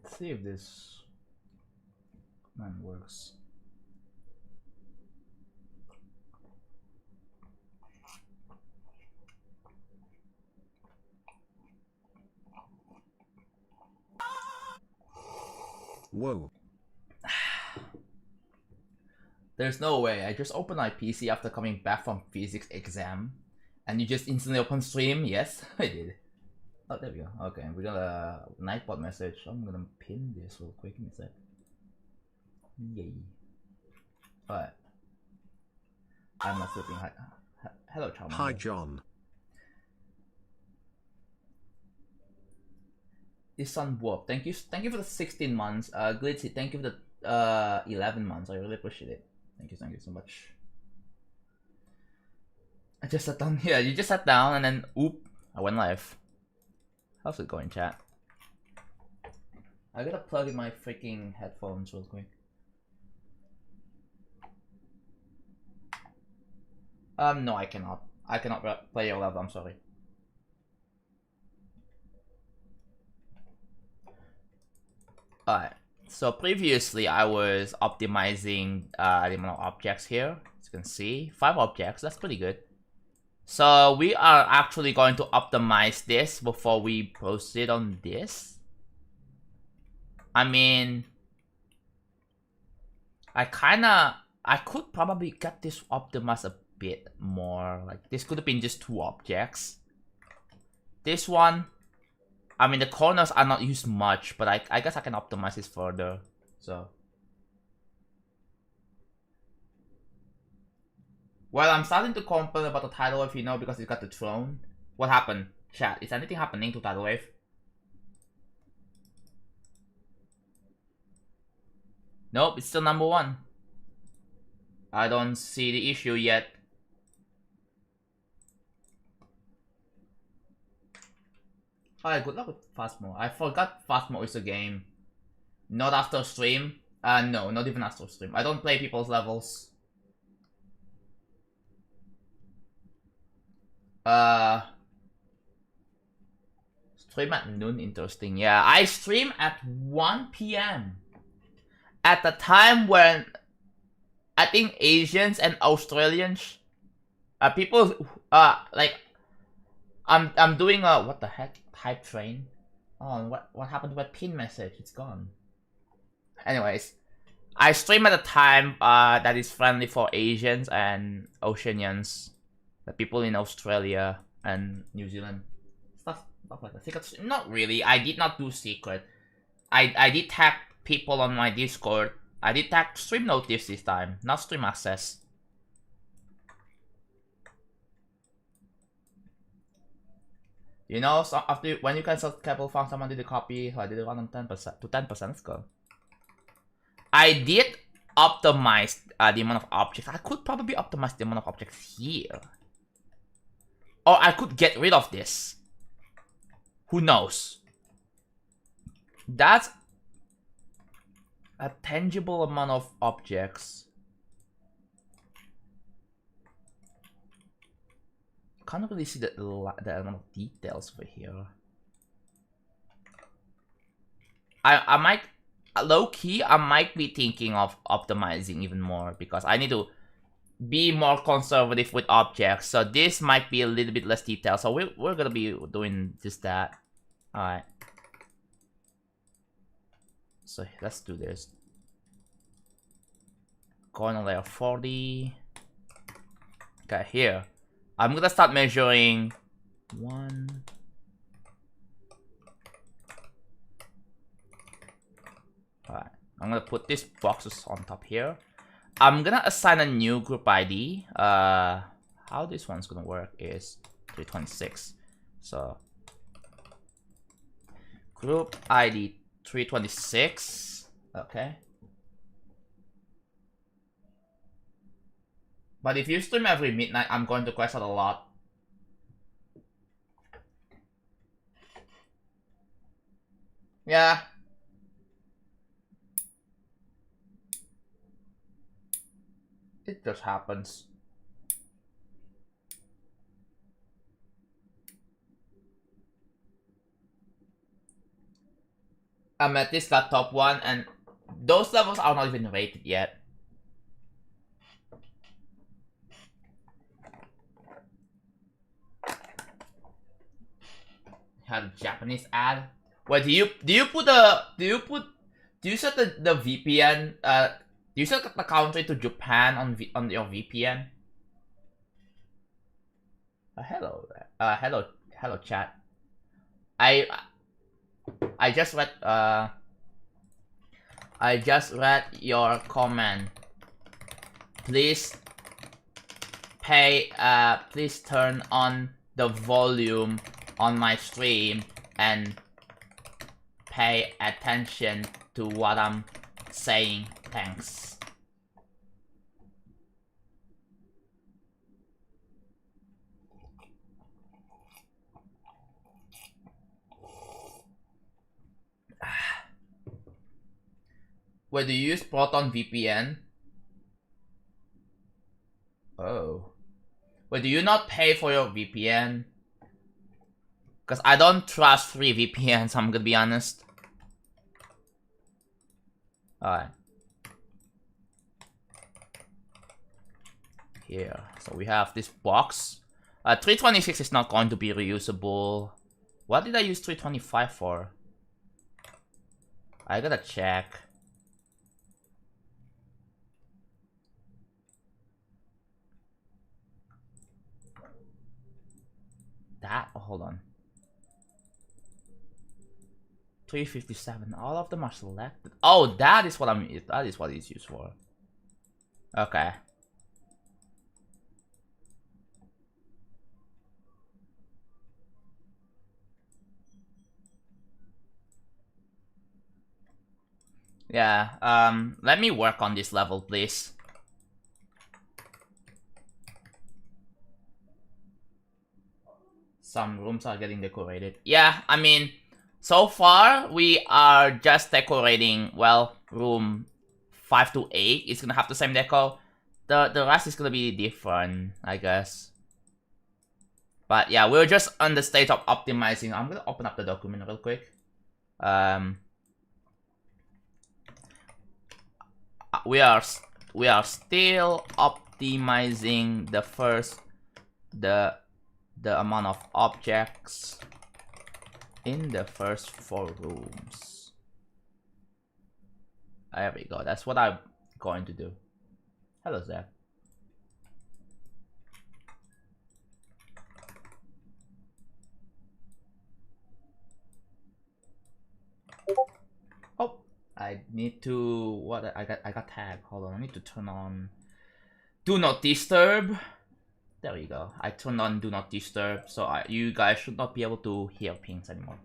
Let's see if this man works. Whoa. There's no way. I just opened my PC after coming back from physics exam. And you just instantly open stream? Yes, I did. Oh, there we go. Okay, we got a Nightbot message. I'm gonna pin this real quick in a sec. Yay. Alright. I'm not sleeping. Hello, Charmander. Hi, John. This son warp. Thank you for the 16 months. Glitzy, thank you for the 11 months. I really appreciate it. Thank you so much. I just sat down. Yeah, you just sat down and then oop, I went live. How's it going, chat? I gotta plug in my freaking headphones real quick. No, I cannot. I cannot play your level. I'm sorry. Alright, so previously I was optimizing the amount of objects here. As you can see, 5 objects, that's pretty good. So we are actually going to optimize this before we proceed on this. I mean, I could probably get this optimized a bit more. Like, this could have been just 2 objects. This one, I mean, the corners are not used much, but I guess I can optimize this further. So, well, I'm starting to complain about the tidal wave, you know, because it got the throne. What happened? Chat, is anything happening to tidal wave? Nope, it's still number 1. I don't see the issue yet. Alright, good luck with fast mode. I forgot fast mode is a game. Not after stream. No, not even after stream. I don't play people's levels. Stream at noon, interesting. Yeah, I stream at 1 PM. At the time when I think Asians and Australians, people, like, I'm doing a, what the heck, type train. Oh, what happened to my pin message? It's gone. Anyways, I stream at a time that is friendly for Asians and Oceanians, the people in Australia and New Zealand, stuff like that. Secret stream? Not really. I did not do secret. I did tag people on my Discord. I did tag stream notice this time, not stream access. You know, so after when you cancel Keppel found someone did a copy, so I did it run on 10% to 10%. Let's go. I did optimize the amount of objects. I could probably optimize the amount of objects here, or I could get rid of this. Who knows? That's a tangible amount of objects. Can't really see the amount of details over here. I might, low key, I might be thinking of optimizing even more because I need to be more conservative with objects. So this might be a little bit less detailed. So we're gonna be doing just that. All right. So let's do this. Corner layer 40. Okay, here. I'm gonna start measuring 1. Alright, I'm gonna put these boxes on top here. I'm gonna assign a new group ID. How this one's gonna work is 326. So group ID 326. Okay. But if you stream every midnight, I'm going to crash out a lot. Yeah. It just happens. Amethyst got top 1, and those levels are not even rated yet. Had a Japanese ad. Wait, do you set the VPN? Do you set the country to Japan on your VPN? Hello chat. I just read your comment. Please please turn on the volume on my stream and pay attention to what I'm saying. Thanks. Wait, do you use Proton VPN? Oh. Wait, do you not pay for your VPN? Because I don't trust free VPNs, I'm gonna be honest. Alright. Here. So we have this box. 326 is not going to be reusable. What did I use 325 for? I gotta check. That, oh, hold on. 357. All of them are selected. Oh, that is what it's used for. Okay. Yeah, let me work on this level, please. Some rooms are getting decorated. Yeah, I mean, so far we are just decorating, well, room 5 to 8 is gonna have the same deco. The rest is gonna be different, I guess. But yeah, we're just on the stage of optimizing. I'm gonna open up the document real quick. We are still optimizing the amount of objects in the first 4 rooms. There we go. That's what I'm going to do. Hello, Zach. Oh, I need to I got tagged. Hold on, I need to turn on Do Not Disturb. There you go. I turned on Do Not Disturb, so you guys should not be able to hear pings anymore.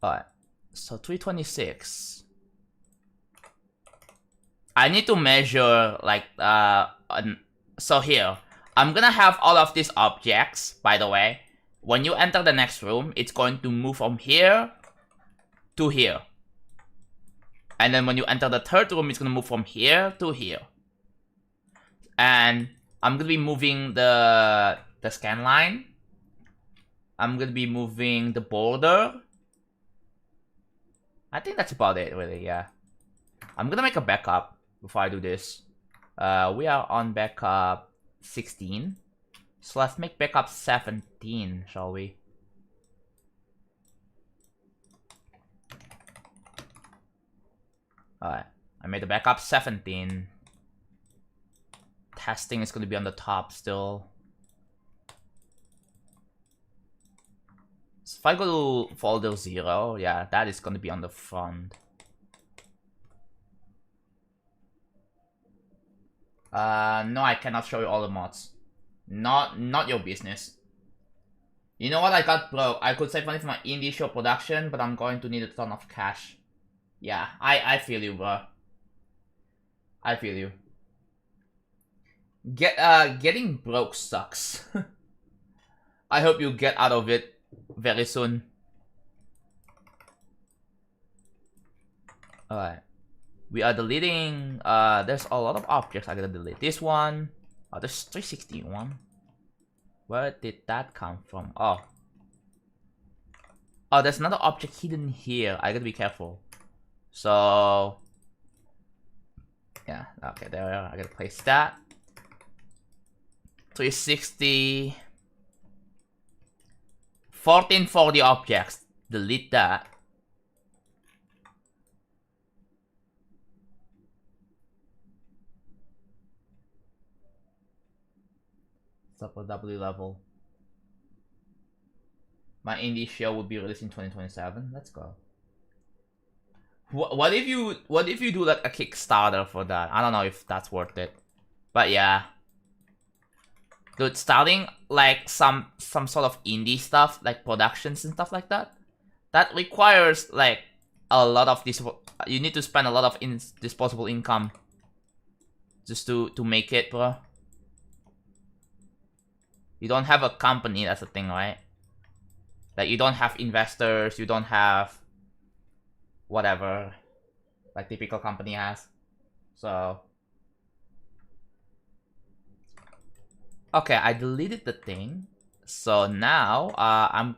Alright, so 326. I need to measure, like, so here. I'm gonna have all of these objects, by the way. When you enter the next room, it's going to move from here to here. And then when you enter the third room, it's gonna move from here to here. And I'm gonna be moving the scan line. I'm gonna be moving the border. I think that's about it, really, yeah. I'm gonna make a backup before I do this. We are on backup 16. So let's make backup 17, shall we? Alright, I made the backup 17. Testing is going to be on the top still. So if I go to folder 0, yeah, that is going to be on the front. No, I cannot show you all the mods. Not your business. You know what? I got broke. I could save money for my indie show production, but I'm going to need a ton of cash. Yeah, I feel you, bro. I feel you. Getting broke sucks. I hope you get out of it very soon. Alright. We are deleting, there's a lot of objects I gotta delete. This one, oh, there's 361. Where did that come from? Oh. Oh, there's another object hidden here. I gotta be careful. So, yeah, okay, there, I gotta place that. 360. 1440 objects. Delete that. Support W level. My indie show will be released in 2027. Let's go. What if you do like a Kickstarter for that? I don't know if that's worth it, but yeah. Dude, starting like some sort of indie stuff, like productions and stuff like that, that requires like a lot of this. You need to spend a lot of disposable income just to make it, bro. You don't have a company, that's the thing, right? Like, you don't have investors, you don't have whatever, like typical company has. So, okay, I deleted the thing. So now, I'm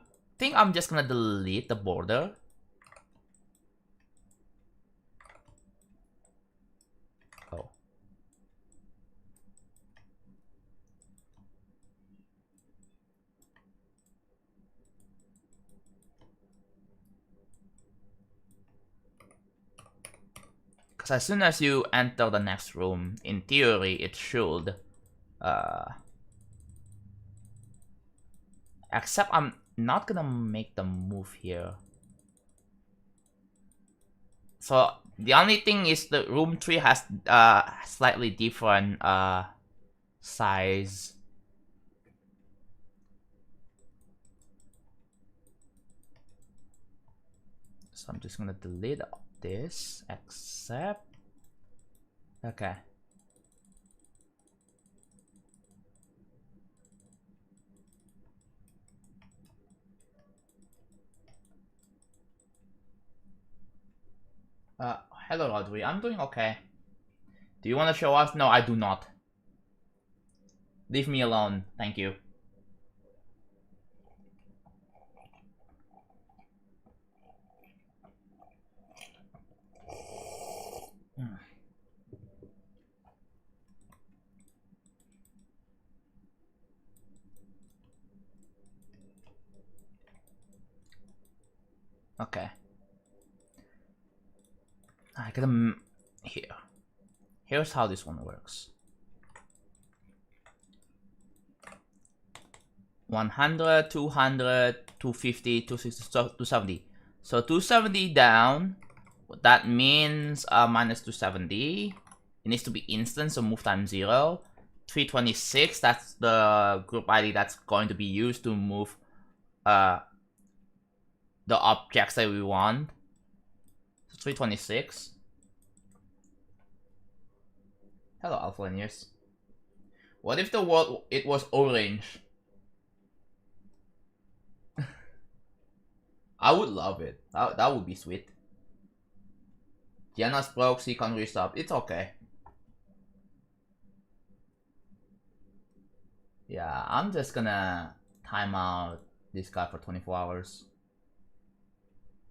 just gonna delete the border. Oh. Because as soon as you enter the next room, in theory, it should, except I'm not gonna make the move here. So the only thing is the room 3 has slightly different size. So I'm just gonna delete this, except, okay. Hello Audrey, I'm doing okay. Do you want to show us? No, I do not. Leave me alone, thank you. Okay. I gotta here. Here's how this one works. 100, 200, 250, 260, 270. So 270 down. What that means, minus 270. It needs to be instant, so move time 0. 326, that's the group ID that's going to be used to move the objects that we want. So 326. Hello, Alpha Linears. What if the world it was orange? I would love it. That would be sweet. Diana's broke, she can't restart. It's okay. Yeah, I'm just gonna time out this guy for 24 hours.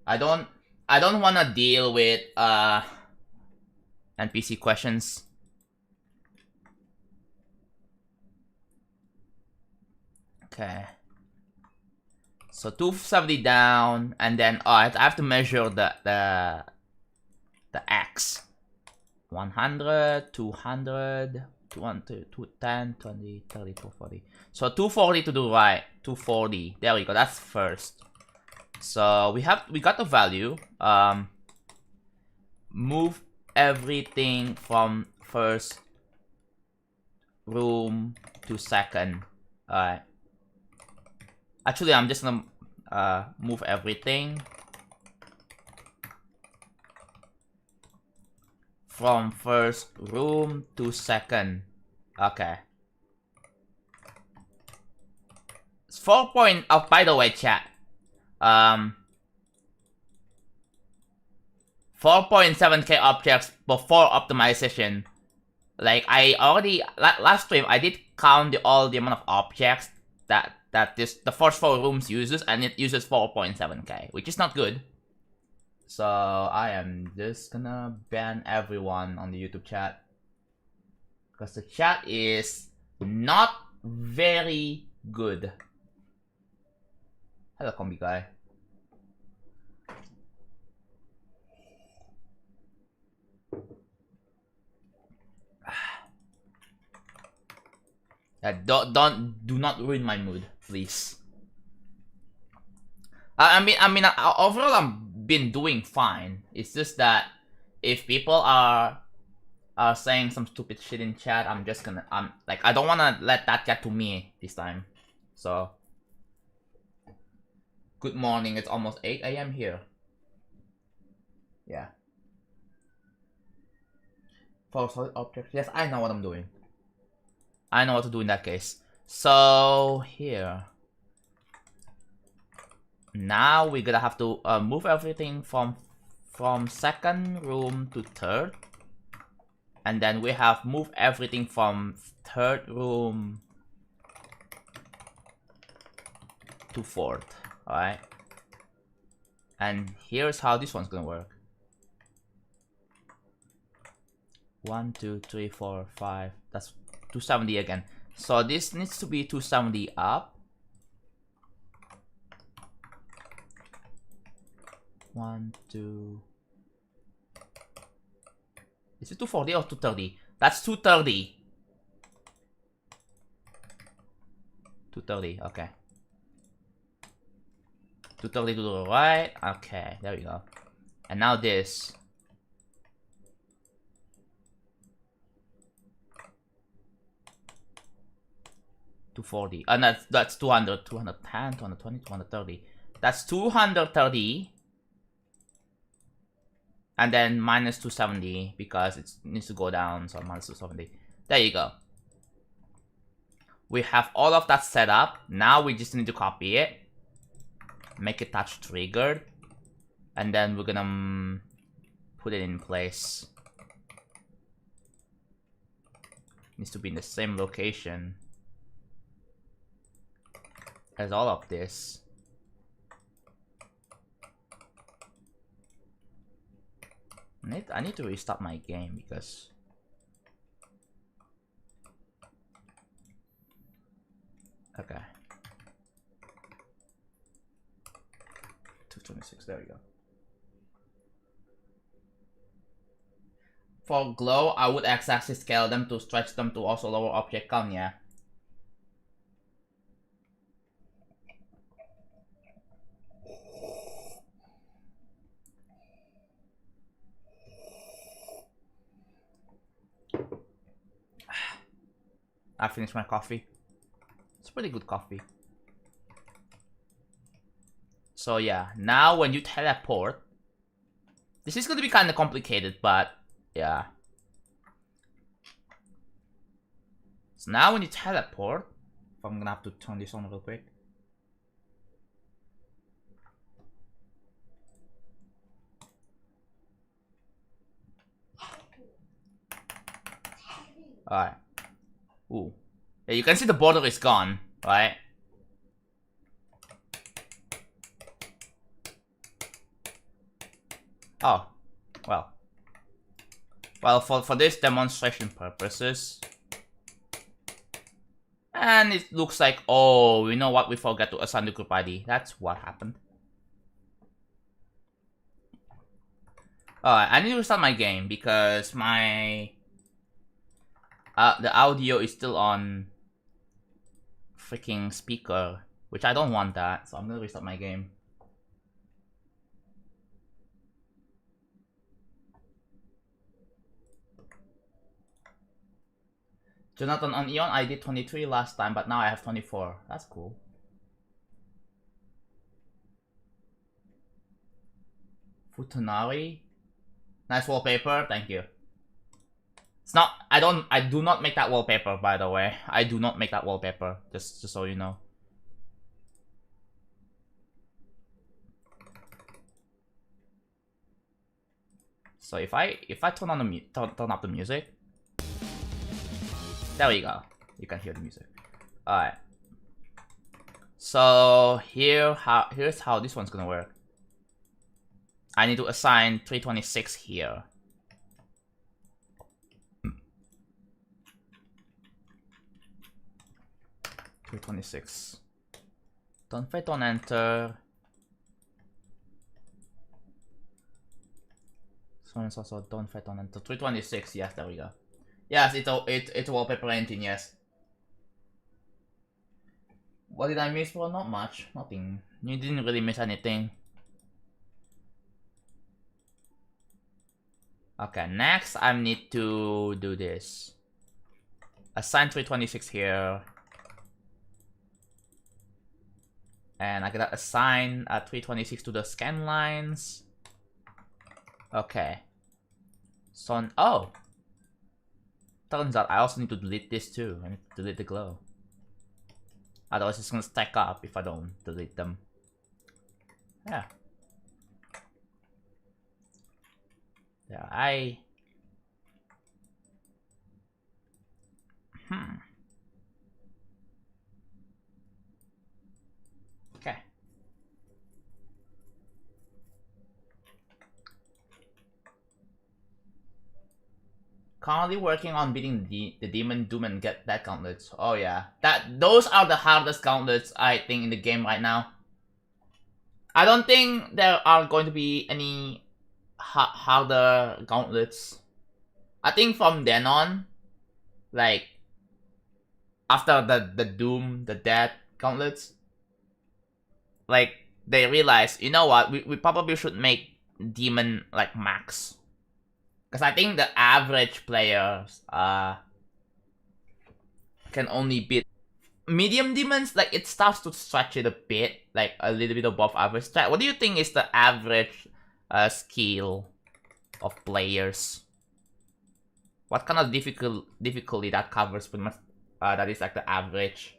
I don't wanna deal with NPC questions. Okay. So 270 down, and then I have to measure the X. 100, 200, 210, 20, 30, 240. So 240 to the right. 240. There we go. That's first. So we got the value. Move everything from first room to second. Alright. Actually, I'm just gonna move everything from first room to second. Okay. It's 4 point. Oh, by the way, chat. 4.7k objects before optimization. Like I already last stream I did count all the amount of objects that the first 4 rooms uses, and it uses 4.7k, which is not good. So I am just gonna ban everyone on the YouTube chat because the chat is not very good. Hello, combi guy. Do not ruin my mood, please. I mean, overall, I've been doing fine. It's just that if people are saying some stupid shit in chat, I'm just gonna, like, I don't wanna let that get to me this time. So, good morning. It's almost 8 a.m. here. Yeah. For solid objects, yes, I know what I'm doing. I know what to do in that case. So here. Now we're gonna have to move everything from second room to third, and then we have moved everything from third room to fourth. All right. And here's how this one's gonna work. 1, 2, 3, 4, 5. That's 270 again. So this needs to be 270 up. 1, 2. Is it 240 or 230? That's 230. 230, okay. 230 to the right. Okay, there we go. And now this. $240. And that's 200, 210, 220, 230. That's 230. And then minus 270 because it needs to go down, so minus 270. There you go. We have all of that set up. Now we just need to copy it, make it touch triggered, and then we're gonna put it in place. Needs to be in the same location as all of this. I need to restart my game because okay. 226, there we go. For glow, I would x-axis scale them to stretch them to also lower object count, yeah. I finished my coffee. It's pretty good coffee. So yeah, now when you teleport, this is gonna be kind of complicated, but yeah. So now when you teleport, I'm gonna have to turn this on real quick. Alright. Ooh. Yeah, you can see the border is gone, right? Oh, well. Well, for this demonstration purposes. And it looks like, oh, you know what? We forgot to assign the group ID. That's what happened. Alright, I need to restart my game because my the audio is still on freaking speaker, which I don't want that, so I'm gonna restart my game. Jonathan, on Eon I did 23 last time, but now I have 24. That's cool. Futanari, nice wallpaper, thank you. It's not, I do not make that wallpaper, by the way. I do not make that wallpaper, just so you know. So if I turn on the turn up the music, there we go. You can hear the music. All right. So here's how this one's gonna work. I need to assign 326 here. .326. Don't fight on enter. So it's also don't fight on enter. 326. Yes, there we go. Yes, it's wallpaper engine. Yes. What did I miss? Well, not much. Nothing. You didn't really miss anything. Okay, next I need to do this. Assign 326 here. And I gotta assign 326 to the scan lines. Okay. So, oh! Turns out I also need to delete this too. I need to delete the glow. Otherwise it's gonna stack up if I don't delete them. Yeah. Yeah, Okay. Currently working on beating the demon doom and get that gauntlets. Oh yeah, those are the hardest gauntlets I think in the game right now. I don't think there are going to be any harder gauntlets. I think from then on, like after the doom, the death gauntlets, like they realize, you know what, we probably should make demon like max. Because I think the average players can only beat medium demons. Like it starts to stretch it a bit, like a little bit above average. What do you think is the average skill of players? What kind of difficulty that covers pretty much? That is like the average.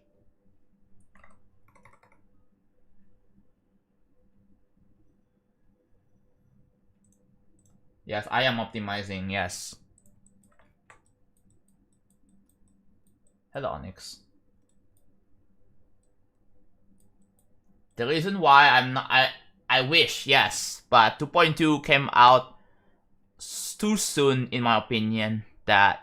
Yes, I am optimizing. Yes. Hello, Onyx. The reason why I'm not, I wish, yes, but 2.2 came out too soon, in my opinion. That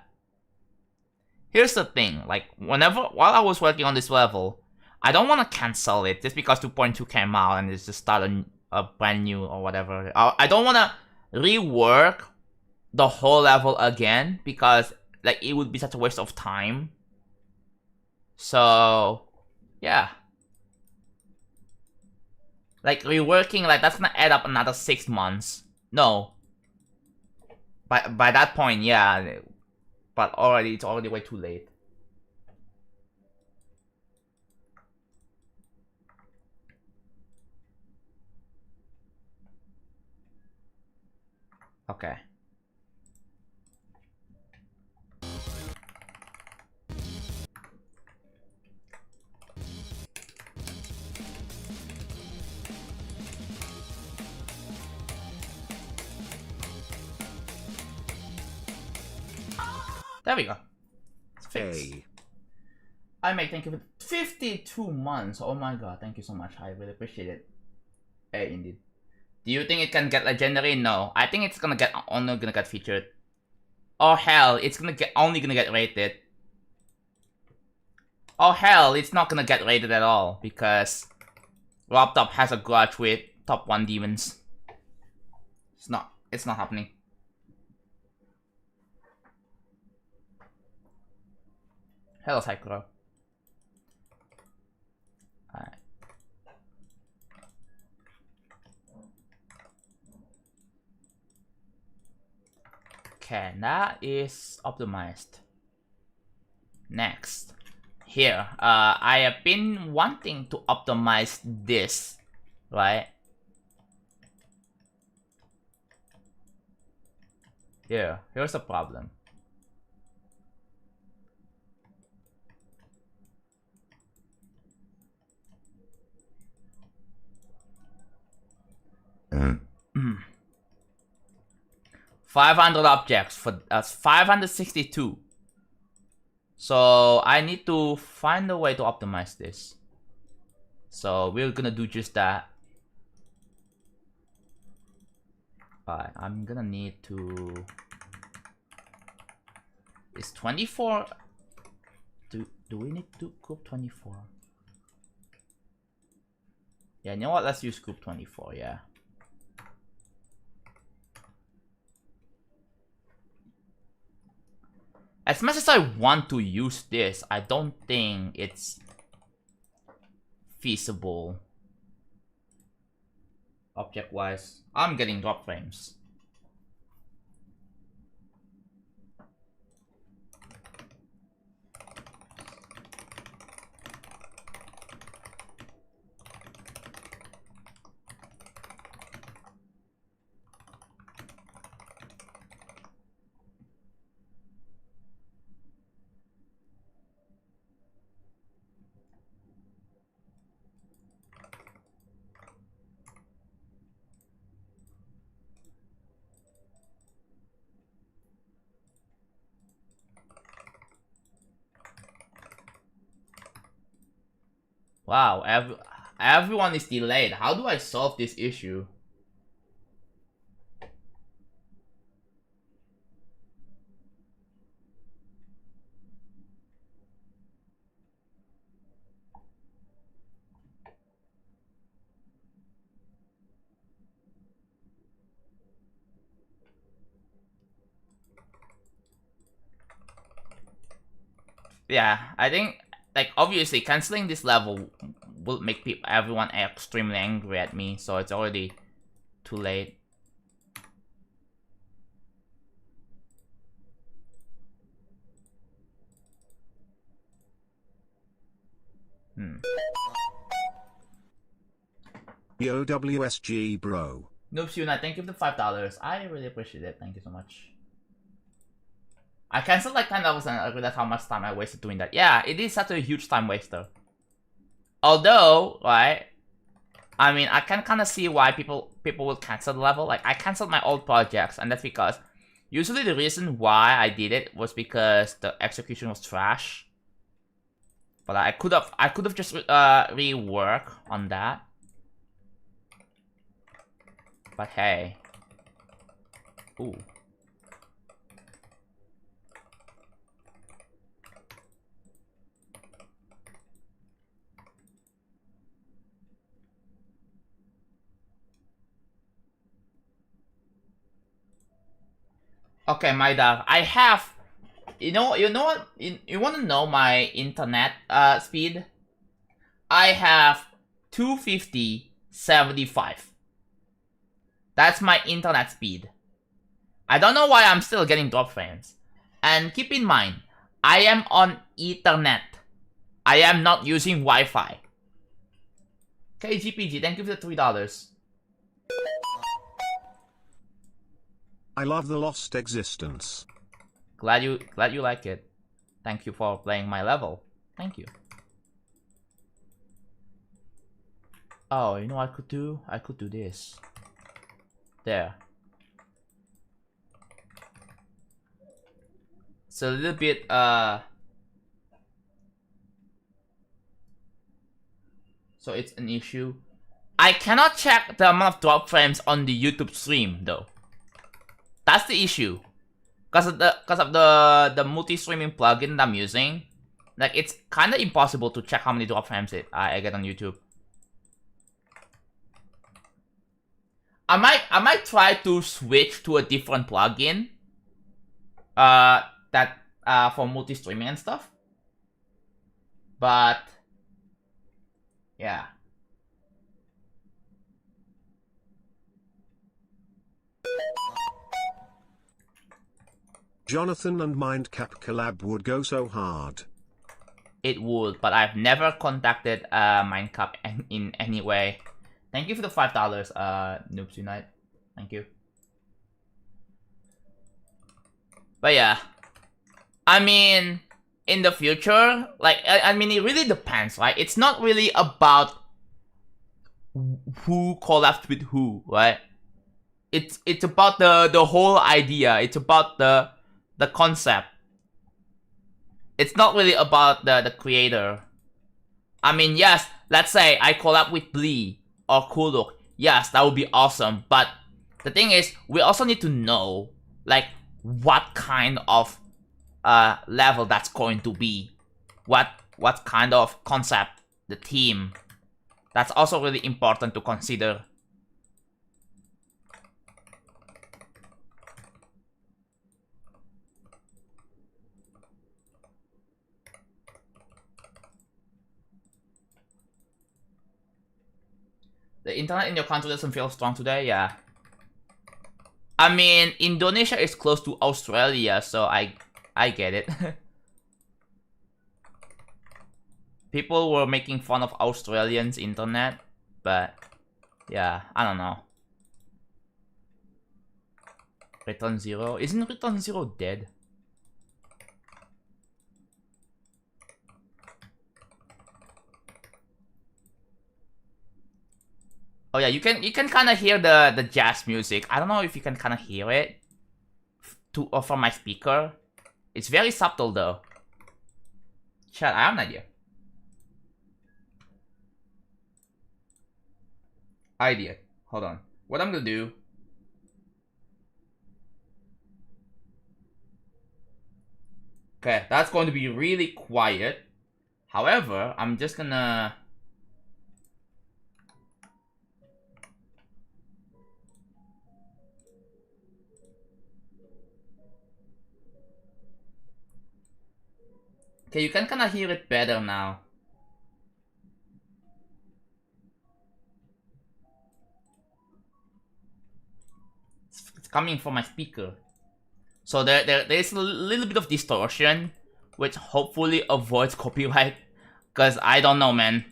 here's the thing, like while I was working on this level, I don't want to cancel it just because 2.2 came out and it's just started a brand new or whatever. I don't want to rework the whole level again because like it would be such a waste of time. So yeah, like reworking, like that's gonna add up another 6 months. No, by that point, yeah, but it's already way too late. Okay. There we go. It's fixed. Hey. I make thank you for 52 months. Oh my god, thank you so much. I really appreciate it. Hey, indeed. Do you think it can get legendary? No. I think it's only gonna get featured. Oh hell, it's only gonna get rated. Oh hell, it's not gonna get rated at all because Laptop has a grudge with top 1 demons. It's not happening. Hello, Sakura. Alright. Okay, that is optimized. Next. Here, I have been wanting to optimize this, right? Here's the problem. 500 objects for 562. So I need to find a way to optimize this. So we're gonna do just that. But I'm gonna need to. Is 24? Do we need to group 24? Yeah, you know what? Let's use group 24. Yeah. As much as I want to use this, I don't think it's feasible. Object-wise, I'm getting drop frames. Wow, everyone is delayed. How do I solve this issue? Yeah, I think, like, obviously canceling this level will make everyone extremely angry at me, so it's already too late. Yo WSG bro. Noobs Unite, thank you for the $5. I really appreciate it. Thank you so much. I canceled like 10 levels and I realized how much time I wasted doing that. Yeah, it is such a huge time waster. Although, right, I mean, I can kind of see why people will cancel the level. Like, I canceled my old projects, and that's because usually the reason why I did it was because the execution was trash. But I could have just rework on that. But hey, ooh. Okay, my dog. I have, you know what? You want to know my internet speed? I have 250/75. That's my internet speed. I don't know why I'm still getting drop frames. And keep in mind, I am on Ethernet. I am not using Wi-Fi. KGPG, thank you for the $3. I love the Lost Existence. Glad you like it. Thank you for playing my level. Thank you. Oh, you know what I could do? I could do this. There. It's a little bit so it's an issue. I cannot check the amount of drop frames on the YouTube stream though. That's the issue. Because of the multi-streaming plugin that I'm using. Like, it's kind of impossible to check how many drop frames I get on YouTube. I might try to switch to a different plugin. That for multi-streaming and stuff. But yeah. Jonathan and Mindcap collab would go so hard. It would, but I've never contacted Mindcap in any way. Thank you for the $5, Noobs Unite. Thank you. But yeah, I mean, in the future, like, I mean, it really depends, right? It's not really about who collabs with who, right? it's about the whole idea. It's about the concept. It's not really about the creator. I mean, yes, let's say I collab with Blee or Kuluk. Yes, that would be awesome. But the thing is, we also need to know, like, what kind of level that's going to be. What kind of concept, the theme. That's also really important to consider. The internet in your country doesn't feel strong today, yeah. I mean, Indonesia is close to Australia, so I get it. People were making fun of Australians' internet, but yeah, I don't know. Return Zero? Isn't Return Zero dead? Oh yeah, you can kind of hear the jazz music. I don't know if you can kind of hear it from my speaker. It's very subtle though. Chat, I have an idea. Hold on. What I'm gonna do. Okay, that's going to be really quiet. However, I'm just gonna. Okay, you can kind of hear it better now. It's coming from my speaker. So there's a little bit of distortion, which hopefully avoids copyright. Because I don't know, man.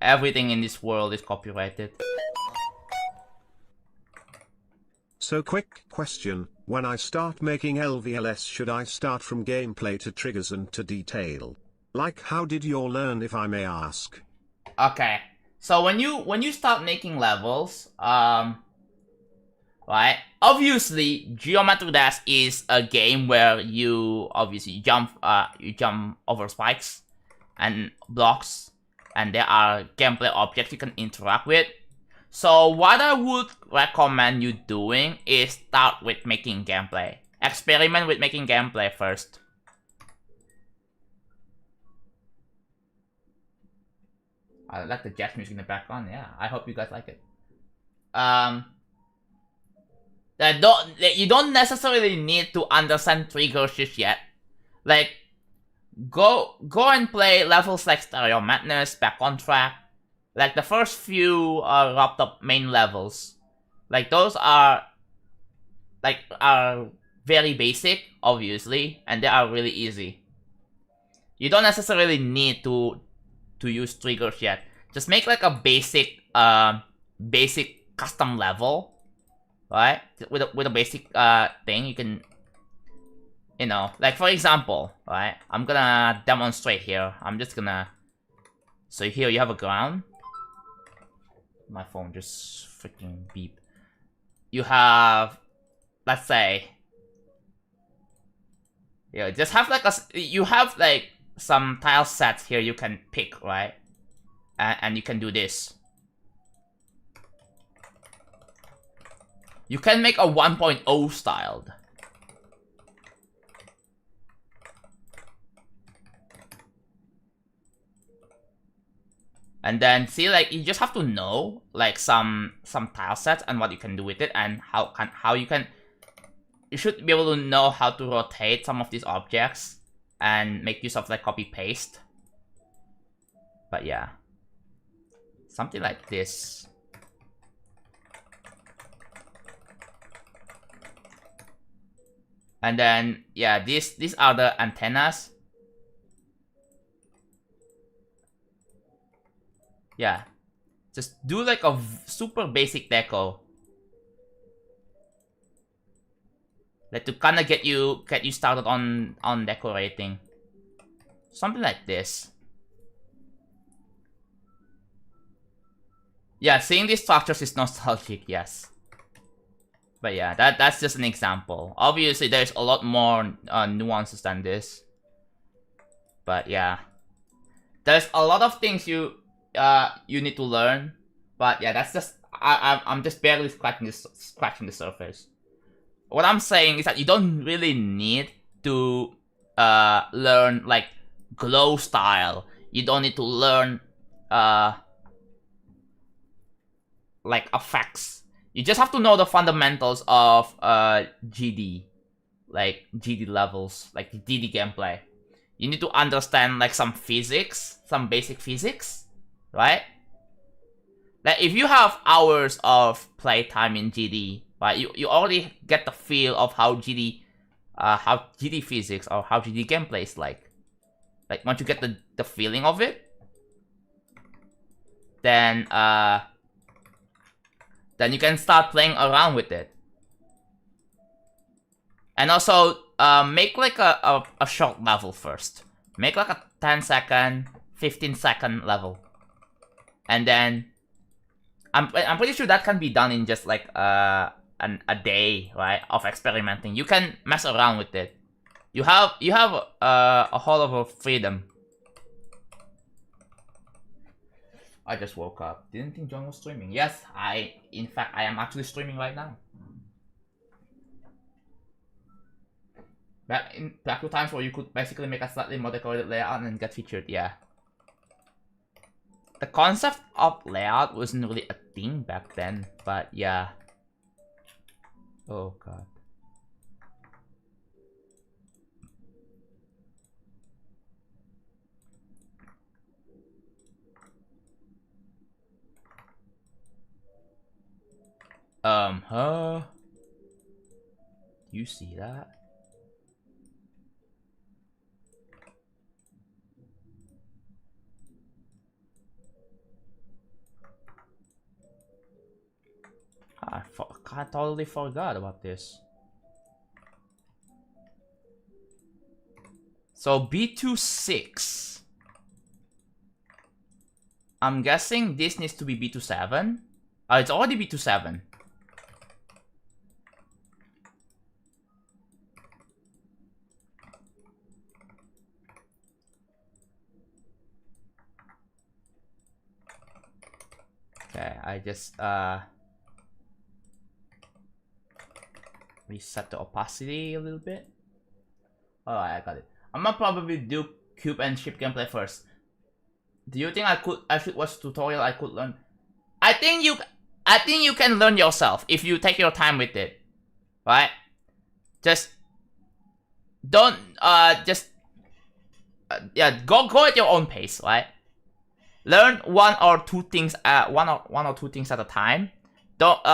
Everything in this world is copyrighted. So quick question, when I start making LVLS, should I start from gameplay to triggers and to detail? Like, how did you all learn, if I may ask? Okay, so when you start making levels, right? Obviously, Geometry Dash is a game where you obviously jump over spikes and blocks, and there are gameplay objects you can interact with. So what I would recommend you doing is start with making gameplay. Experiment with making gameplay first. I like the jazz music in the background. Yeah, I hope you guys like it. You don't necessarily need to understand triggers just yet. Like, go and play levels like Stereo Madness, Back on Track. Like the first few wrapped up main levels. Like those are very basic, obviously, and they are really easy. You don't necessarily need to use triggers yet. Just make like a basic custom level, right? With a basic thing you can, you know, like for example, right? I'm gonna demonstrate here. I'm just gonna. So here you have a ground. My phone just freaking beep. You have, let's say, yeah, just have like you have like some tile sets here you can pick, right? And you can do this. You can make a 1.0 styled. And then see, like, you just have to know like some tile sets and what you can do with it, and how you can. You should be able to know how to rotate some of these objects and make use of like copy paste. But yeah, something like this. And then yeah, these are the antennas. Yeah, just do like a super basic deco, like to kind of get you started on decorating. Something like this. Yeah, seeing these structures is nostalgic, yes. But yeah, that's just an example. Obviously, there's a lot more nuances than this. But yeah, there's a lot of things you need to learn. But yeah, that's just I'm just barely scratching the surface. What I'm saying is that you don't really need to learn like glow style. You don't need to learn like effects. You just have to know the fundamentals of GD, like GD levels, like DD gameplay. You need to understand like some physics, some basic physics, right? Like if you have hours of playtime in GD, right, you already get the feel of how GD physics or how GD gameplay is like. Like once you get the feeling of it, then you can start playing around with it. And also make like a short level first. Make like a 10-second, 15-second level. And then I'm pretty sure that can be done in just like a day, right, of experimenting. You can mess around with it. You have a whole lot of freedom. I just woke up. Didn't think John was streaming. Yes, in fact I am actually streaming right now. Back to times where you could basically make a slightly more decorated layout and get featured, yeah. The concept of layout wasn't really a thing back then, but yeah. Oh god. Huh? You see that? I totally forgot about this. So B26. I'm guessing this needs to be B27. Oh, it's already B27. Okay, I just reset the opacity a little bit. Alright, I got it. I'm gonna probably do cube and ship gameplay first. Do you think I should watch tutorial I could learn? I think you can learn yourself if you take your time with it. Right? Just don't yeah, go at your own pace, right? Learn one or two things at a time. Don't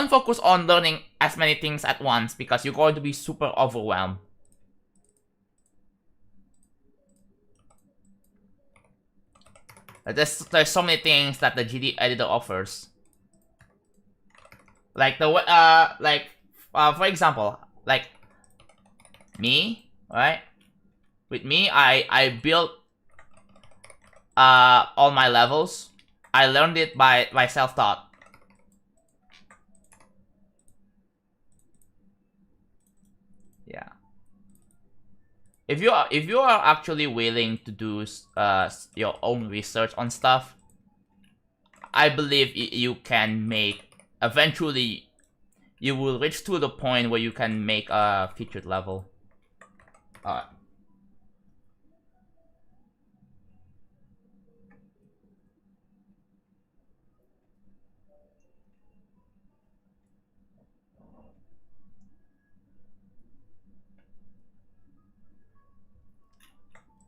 focus on learning as many things at once because you're going to be super overwhelmed. There's so many things that the GD editor offers. Like for example, like me, right? With me, I built all my levels. I learned it by self-taught. Yeah. If you are actually willing to do your own research on stuff, I believe you can make. Eventually, you will reach to the point where you can make a featured level.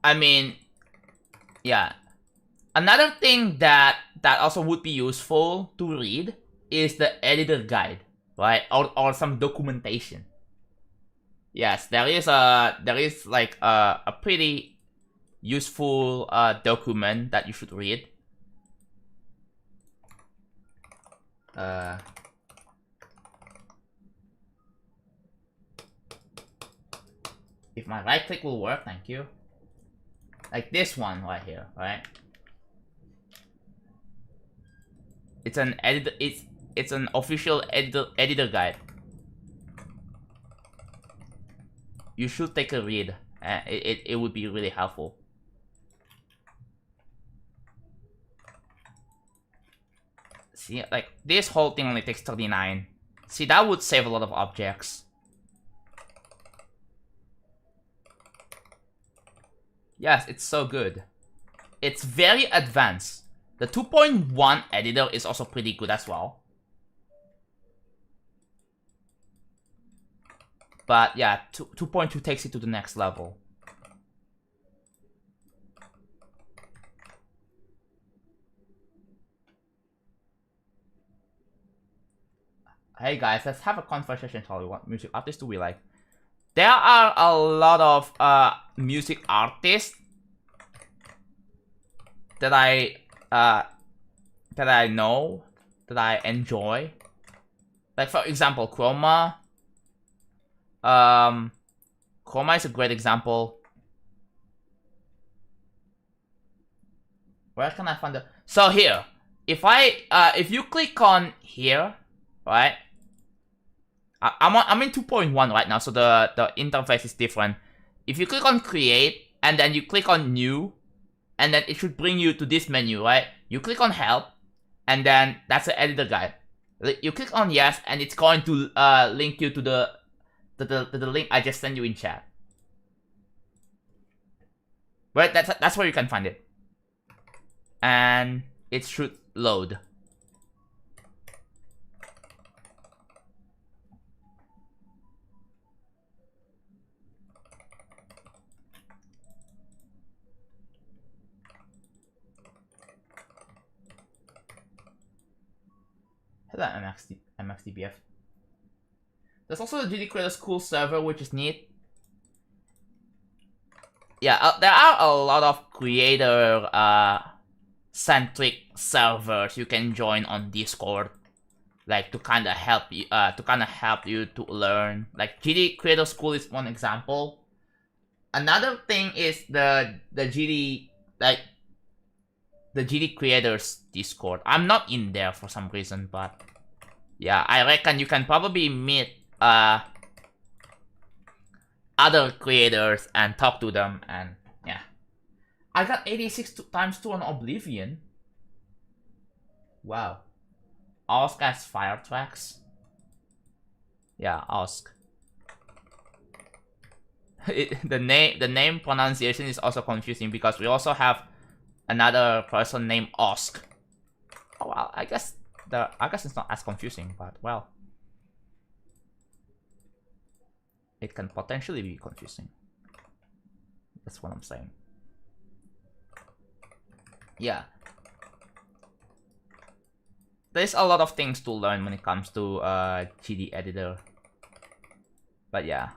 I mean, yeah. Another thing that also would be useful to read is the editor guide, right? Or some documentation. Yes, there is like a pretty useful document that you should read. If my right click will work, thank you. Like this one right here, right? It's an edit. It's an official editor guide. You should take a read. It would be really helpful. See, like, this whole thing only takes 39. See, that would save a lot of objects. Yes, it's so good. It's very advanced. The 2.1 editor is also pretty good as well. But yeah, 2.2 takes it to the next level. Hey guys, let's have a conversation, shall we? What music artists do we like? There are a lot of music artists that I know, that I enjoy. Like, for example, Chroma. Chroma is a great example. Where can I find the... So here, if you click on here, right? I'm in 2.1 right now, so the interface is different. If you click on create, and then you click on new, and then it should bring you to this menu, right? You click on help, and then that's the editor guide. You click on yes, and it's going to link you to the link I just sent you in chat. Right, that's where you can find it. And it should load. Hello, MXDBF. There's also the GD Creator School server, which is neat. Yeah, there are a lot of creator centric servers you can join on Discord, like to kind of help you to learn. Like GD Creator School is one example. Another thing is the GD, like the GD Creators Discord. I'm not in there for some reason, but yeah, I reckon you can probably meet other creators and talk to them, and yeah. I got 86 times 2 on Oblivion. Wow. Ask has fire tracks. Yeah, ask. The name pronunciation is also confusing because we also have another person named Osk. Oh well, I guess it's not as confusing, but well, it can potentially be confusing. That's what I'm saying. Yeah. There's a lot of things to learn when it comes to GD editor. But yeah.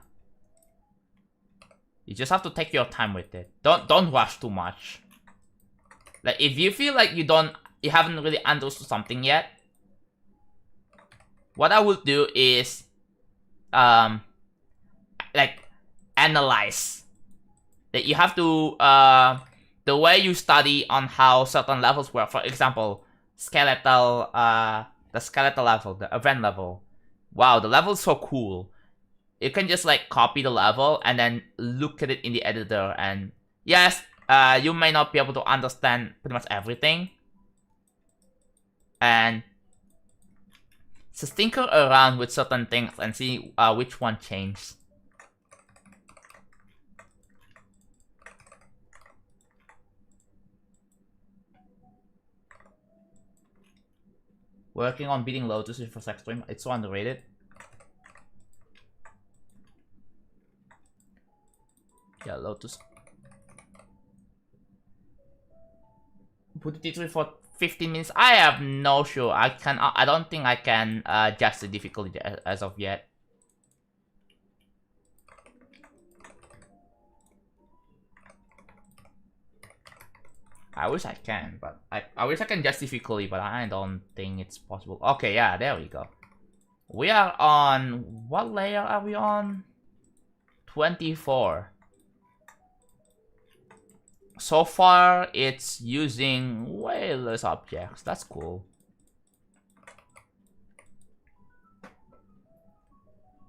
You just have to take your time with it. Don't rush too much. Like if you feel like you haven't really understood something yet, what I would do is like analyze. That you have to the way you study on how certain levels work. For example, skeletal the skeletal level, the event level. Wow, the level is so cool. You can just like copy the level and then look at it in the editor, and yes, you may not be able to understand pretty much everything. And just tinker around with certain things and see which one changed. Working on beating Lotus for sex stream. It's so underrated. Yeah, Lotus. Put the T3 for 15 minutes. I have no sure. I don't think I can adjust the difficulty as of yet. I wish I can, but I wish I can adjust difficulty, but I don't think it's possible. Okay, yeah, there we go. We are on, what layer are we on? 24. So far, it's using way less objects. That's cool.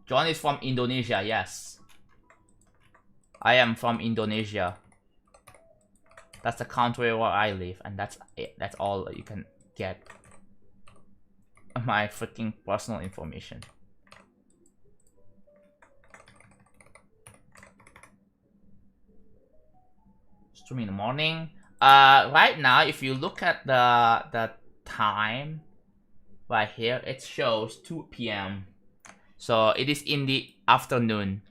John is from Indonesia, yes. I am from Indonesia. That's the country where I live, and that's it. That's all you can get. My freaking personal information. Stream in the morning. Right now, if you look at the time right here, it shows 2 p.m. So it is in the afternoon.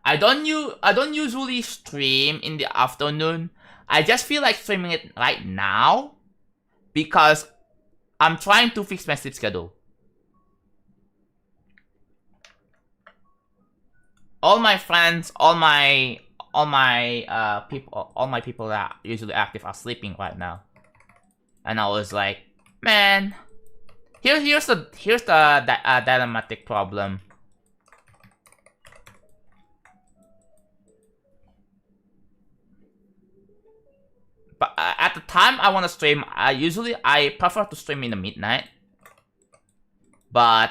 I don't usually stream in the afternoon. I just feel like streaming it right now because I'm trying to fix my sleep schedule. All my friends, all my people that are usually active are sleeping right now, and I was like, man, here's the dilemmatic problem. But at the time I want to stream, I prefer to stream in the midnight. But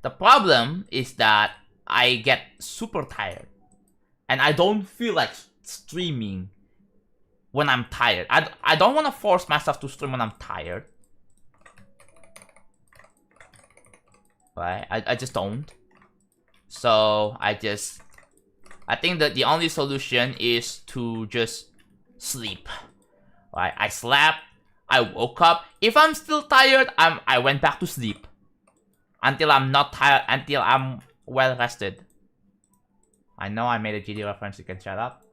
the problem is that I get super tired. And I don't feel like streaming when I'm tired. I don't want to force myself to stream when I'm tired. Right? I just don't. So I think that the only solution is to just sleep. Right? I slept, I woke up. If I'm still tired, I went back to sleep. Until I'm not tired, until I'm well rested. I know I made a GD reference, you can shut up.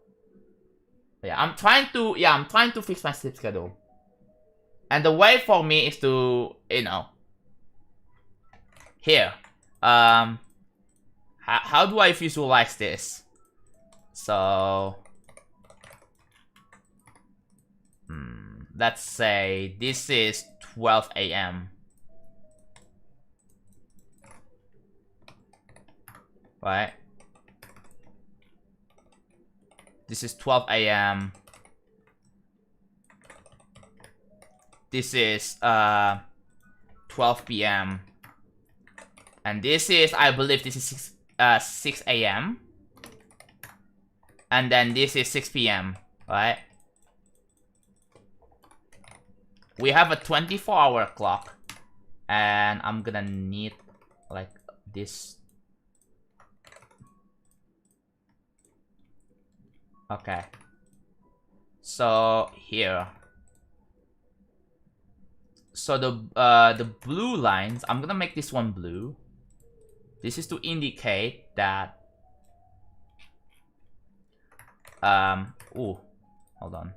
But yeah, I'm trying to fix my sleep schedule. And the way for me is to, you know, here. How do I visualize this? So let's say this is 12 a.m. Right? This is 12 a.m. This is 12 p.m. And this is, I believe this is 6 a.m. And then this is 6 p.m. Right? We have a 24-hour clock. And I'm gonna need like this. Okay. So here. So the blue lines, I'm gonna make this one blue. This is to indicate that ooh, hold on.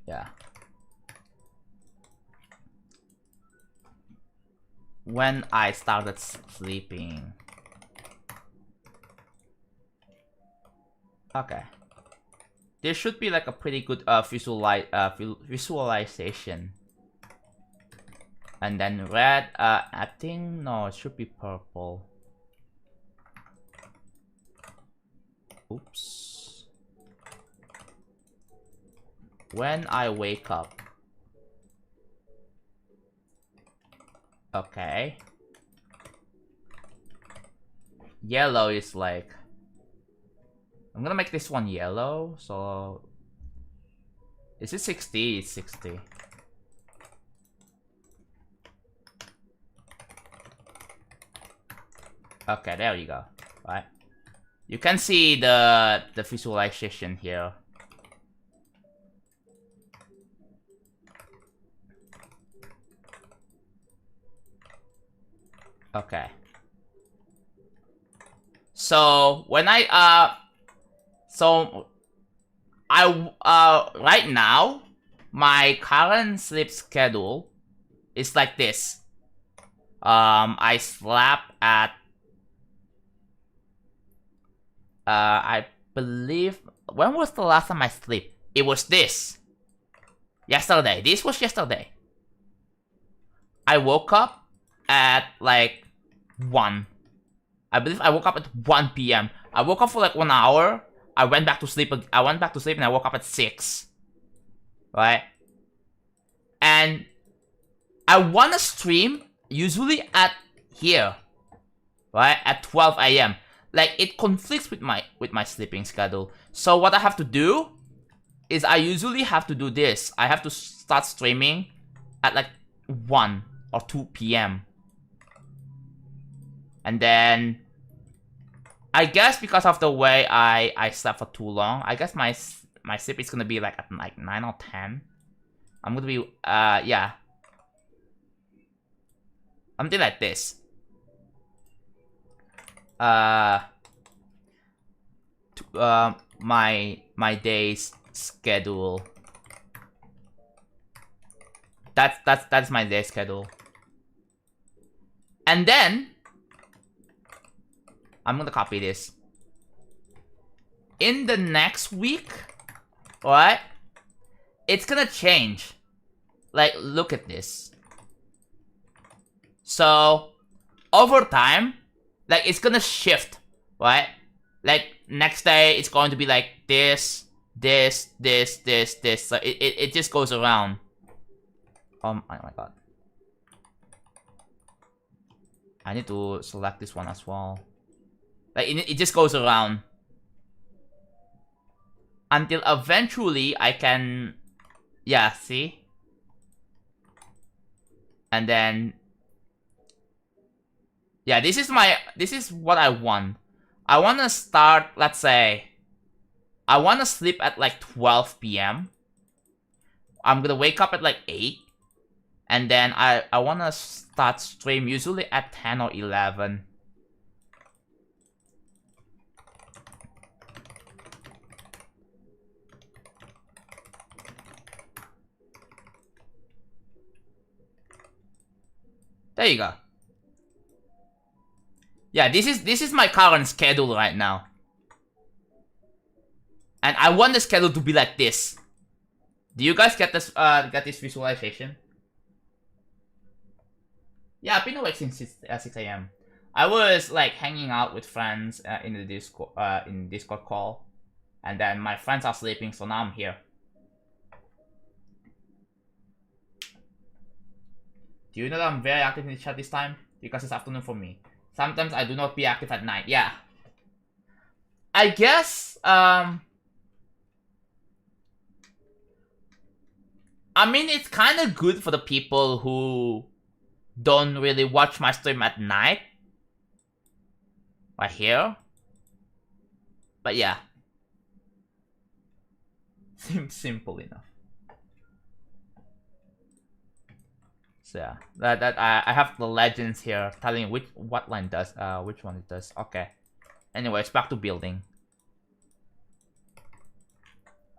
Yeah. When I started sleeping. Okay. There should be like a pretty good visualization. And then red, I think, no, it should be purple. Oops. When I wake up. Okay. Yellow is like, I'm gonna make this one yellow, so is it 60? It's 60. Okay, there you go. Right. You can see the visualization here. Okay. So when I right now my current sleep schedule is like this. I slept at I believe, when was the last time I slept? It was this. Yesterday. This was yesterday. I woke up at like 1. I believe I woke up at 1 p.m. I woke up for like 1 hour. I went back to sleep. I went back to sleep and I woke up at 6. Right? And I wanna stream usually at here. Right? At 12 a.m. Like it conflicts with my sleeping schedule. So what I have to do is I usually have to do this. I have to start streaming at like 1 or 2 p.m. And then I guess because of the way I slept for too long, I guess my sleep is gonna be like at like 9 or 10. I'm gonna be yeah. Something like this. My day's schedule. That's my day schedule. And then I'm gonna copy this. In the next week, alright? It's gonna change. Like, look at this. So, over time, like, it's gonna shift, right? Like, next day, it's going to be like this. So, it just goes around. Oh my god. I need to select this one as well. Like, it just goes around. Until eventually, I can... Yeah, see? And then... Yeah, this is what I want. I want to start, let's say... I want to sleep at like 12 p.m. I'm gonna wake up at like 8. And then I want to start stream usually at 10 or 11. There you go. Yeah, this is my current schedule right now. And I want the schedule to be like this. Do you guys get this visualization? Yeah, I've been awake since 6 a.m. I was like hanging out with friends in the Discord call. And then my friends are sleeping, so now I'm here. Do you know that I'm very active in the chat this time? Because it's afternoon for me. Sometimes I do not be active at night. Yeah. I guess, I mean, it's kind of good for the people who don't really watch my stream at night. Right here. But yeah. Seems simple enough. So yeah, I have the legends here telling what line does which one it does. Okay. Anyways, back to building.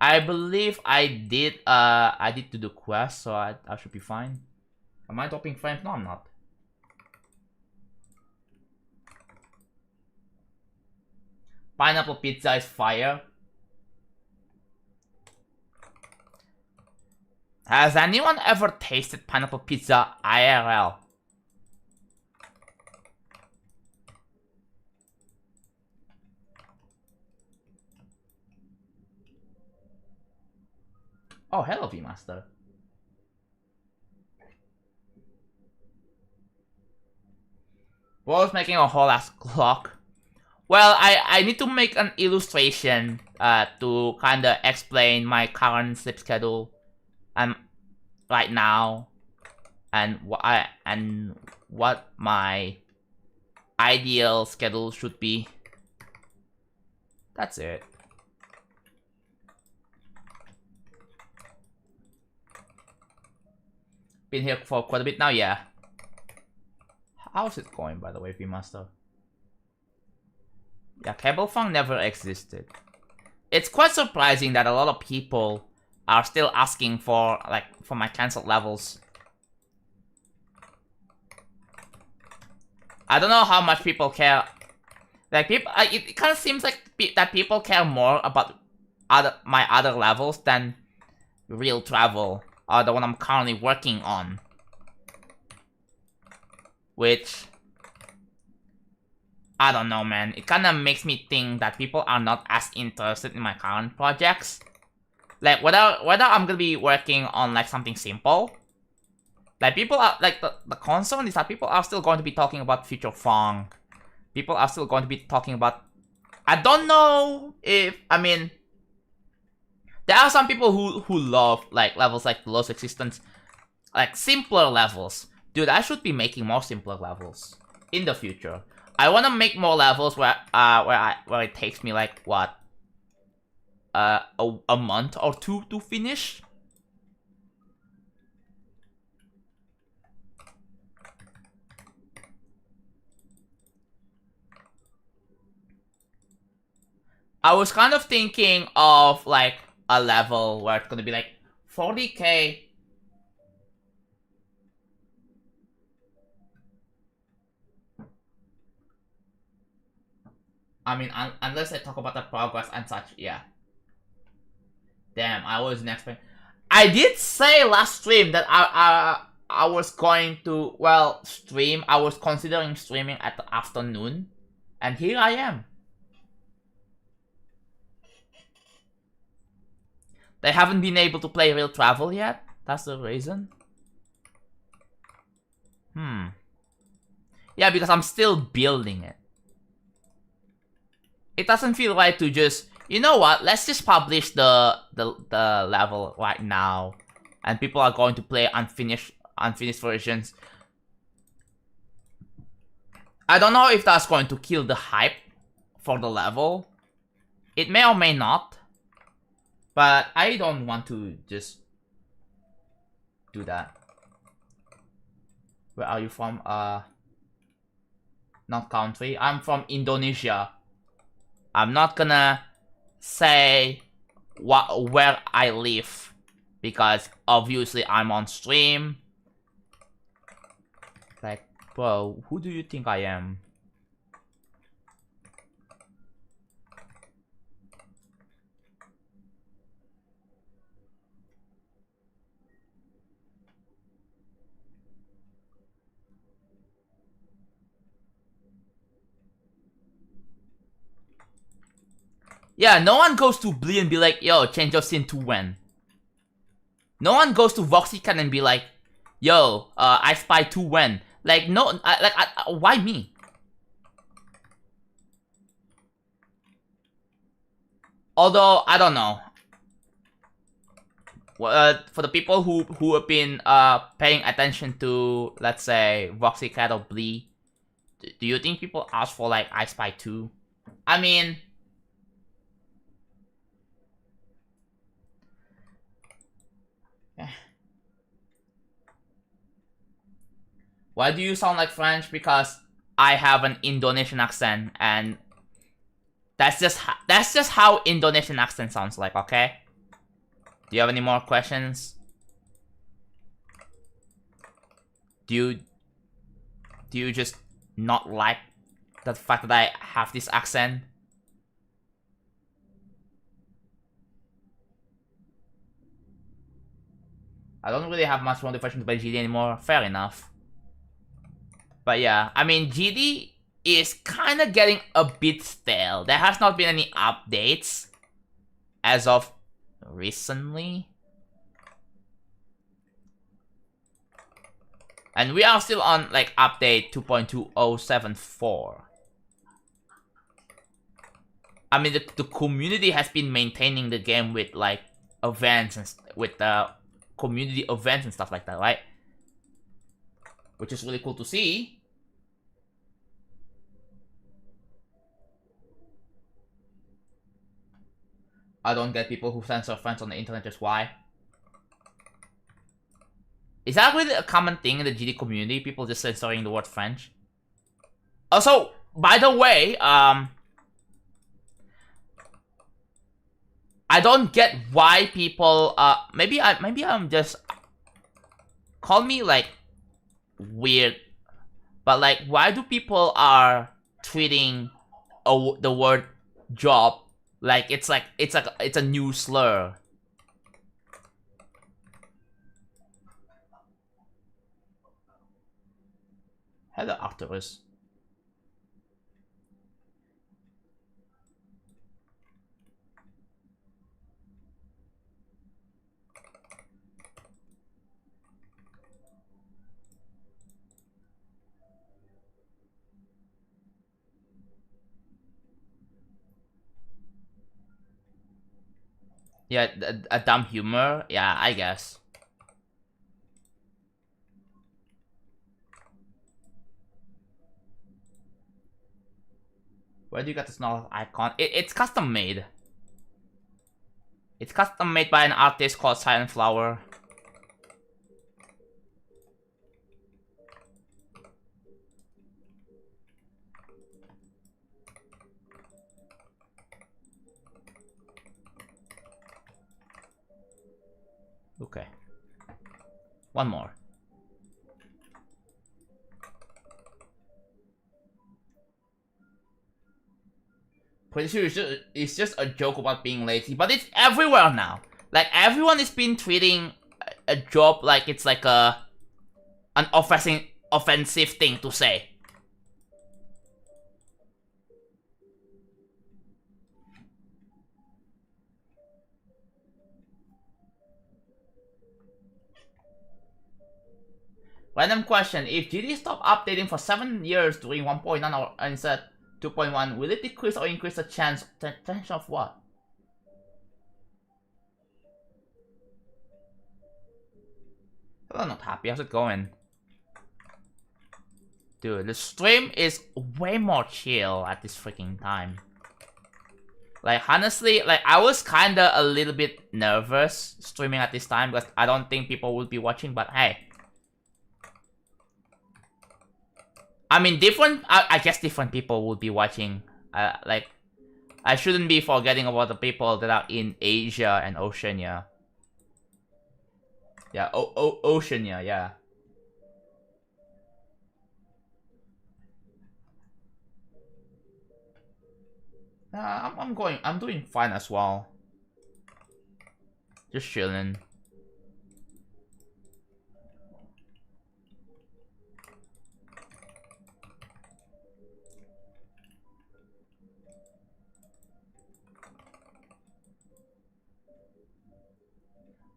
I believe I did to do quest, so I should be fine. Am I dropping frames? No, I'm not. Pineapple pizza is fire. Has anyone ever tasted pineapple pizza IRL? Oh, hello, V-Master. Was making a whole ass clock. Well, I need to make an illustration to kind of explain my current sleep schedule right now and what my ideal schedule should be. That's it. Been here for quite a bit now, yeah. How's it going, by the way, V-Master? Yeah, cable phone never existed. It's quite surprising that a lot of people are still asking for my cancelled levels. I don't know how much people care. Like people, it kind of seems like that people care more about my other levels than real travel, the one I'm currently working on. Which I don't know, man. It kind of makes me think that people are not as interested in my current projects. Like, whether I'm gonna be working on, like, something simple. Like, people are, like, the concern is that people are still going to be talking about future Fong. People are still going to be talking about... I don't know if... I mean... There are some people who love, like, levels like Lost Existence. Like, simpler levels. Dude, I should be making more simpler levels. In the future. I want to make more levels where it takes me, like, what? A month or two to finish? I was kind of thinking of, like, a level where it's gonna be, like, 40k. I mean, unless I talk about the progress and such, yeah. Damn, I wasn't expecting. I did say last stream that I was going to, well, stream. I was considering streaming at the afternoon, and here I am. They haven't been able to play Real Travel yet? That's the reason? Yeah, because I'm still building it. It doesn't feel right to just... You know what? Let's just publish the level right now. And people are going to play unfinished versions. I don't know if that's going to kill the hype for the level. It may or may not. But I don't want to just do that. Where are you from? Not country. I'm from Indonesia. I'm not gonna say where I live because obviously I'm on stream. Like, bro, who do you think I am? Yeah, no one goes to Blee and be like, yo, change your scene to when. No one goes to Voxican and be like, yo, I spy to when. Like, no, why me? Although, I don't know. For the people who have been paying attention to, let's say, Voxicat or Blee, do you think people ask for, like, I Spy 2? I mean... Why do you sound like French? Because I have an Indonesian accent, and that's just how Indonesian accent sounds like, okay? Do you have any more questions? Do you just not like the fact that I have this accent? I don't really have much motivation to play GD anymore. Fair enough. But yeah, I mean, GD is kind of getting a bit stale. There has not been any updates as of recently. And we are still on, like, update 2.2074. I mean, the community has been maintaining the game with, like, events and with the community events and stuff like that, right? Which is really cool to see. I don't get people who censor friends on the internet, just why? Is that really a common thing in the GD community? People just censoring the word French? Also, by the way, I don't get why people, maybe I'm just, call me, like, weird, but, like, why do people are treating the word job like it's a new slur? Hello, Arcturus. Yeah, a dumb humor. Yeah, I guess. Where do you get the snow icon? It's custom made. It's custom made by an artist called Silent Flower. Okay. One more. Pretty sure it's just a joke about being lazy, but it's everywhere now. Like, everyone is been treating a job like it's like an offensive thing to say. Random question: if GD stopped updating for 7 years during 1.9 or instead 2.1, will it decrease or increase the chance of what? I'm not happy. How's it going? Dude, the stream is way more chill at this freaking time. Like, honestly, like, I was kinda a little bit nervous streaming at this time because I don't think people would be watching, but hey. I mean, I guess different people would be watching. Like, I shouldn't be forgetting about the people that are in Asia and Oceania. Yeah, Oceania, yeah. I'm doing fine as well. Just chilling.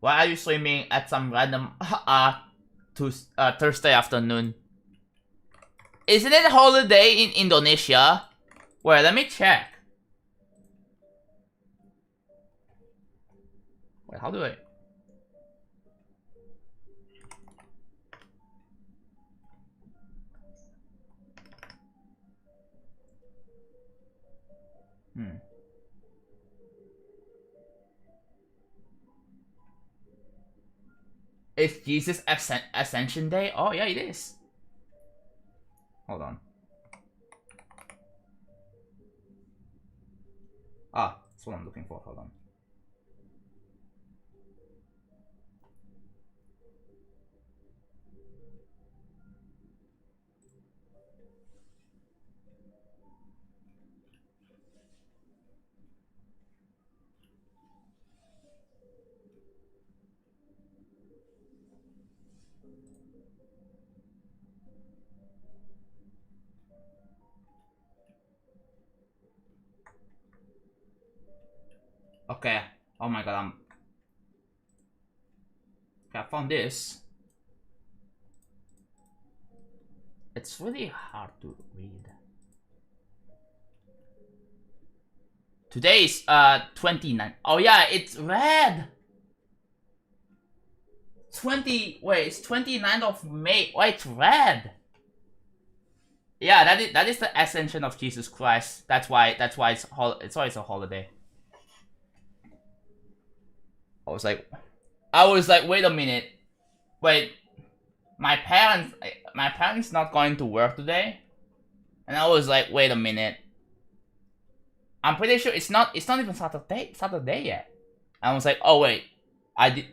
Why are you streaming at some random Thursday afternoon? Isn't it a holiday in Indonesia? Wait, let me check. Wait, how do I? It's Jesus Ascension Day? Oh yeah, it is. Hold on. Ah, that's what I'm looking for. Hold on. Okay. Oh my god, okay, I found this. It's really hard to read. Today's 29. Oh yeah, it's red. It's 29th of May. Oh, it's red. Yeah, that is the ascension of Jesus Christ. That's why it's always a holiday. I was like, wait a minute. Wait, my parents not going to work today? And I was like, wait a minute. I'm pretty sure it's not even Saturday yet. And I was like, oh wait, I did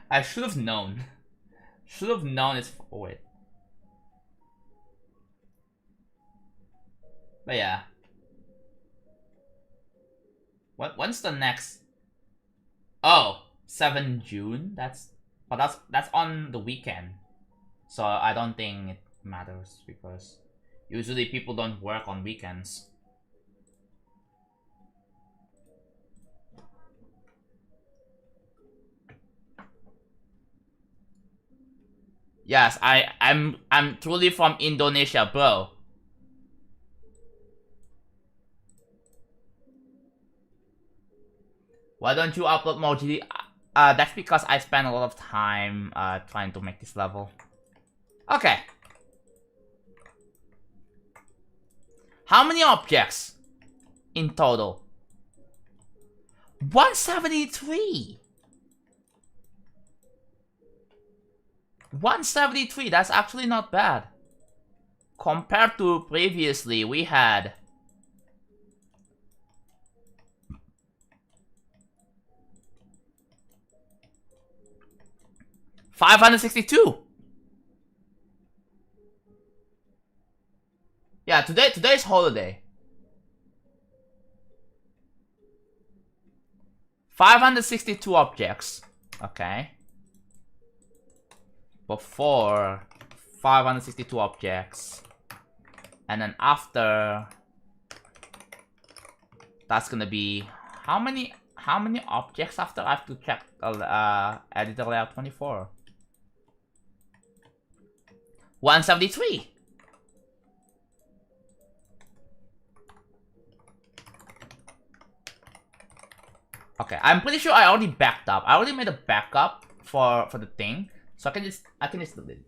I should have known. Should have known it's wait. But yeah. When's the next? Oh, 7 June? That's on the weekend. So I don't think it matters because usually people don't work on weekends. Yes, I'm truly from Indonesia, bro. Why don't you upload more GD? That's because I spent a lot of time trying to make this level. Okay. How many objects in total? 173. 173, that's actually not bad. Compared to previously, we had 562. Yeah, today's holiday. 562 objects. Okay. Before 562 objects. And then after that's gonna be how many objects after? I have to check editor layout 24. 173. Okay, I'm pretty sure I already backed up. I already made a backup for the thing, so I can just delete it.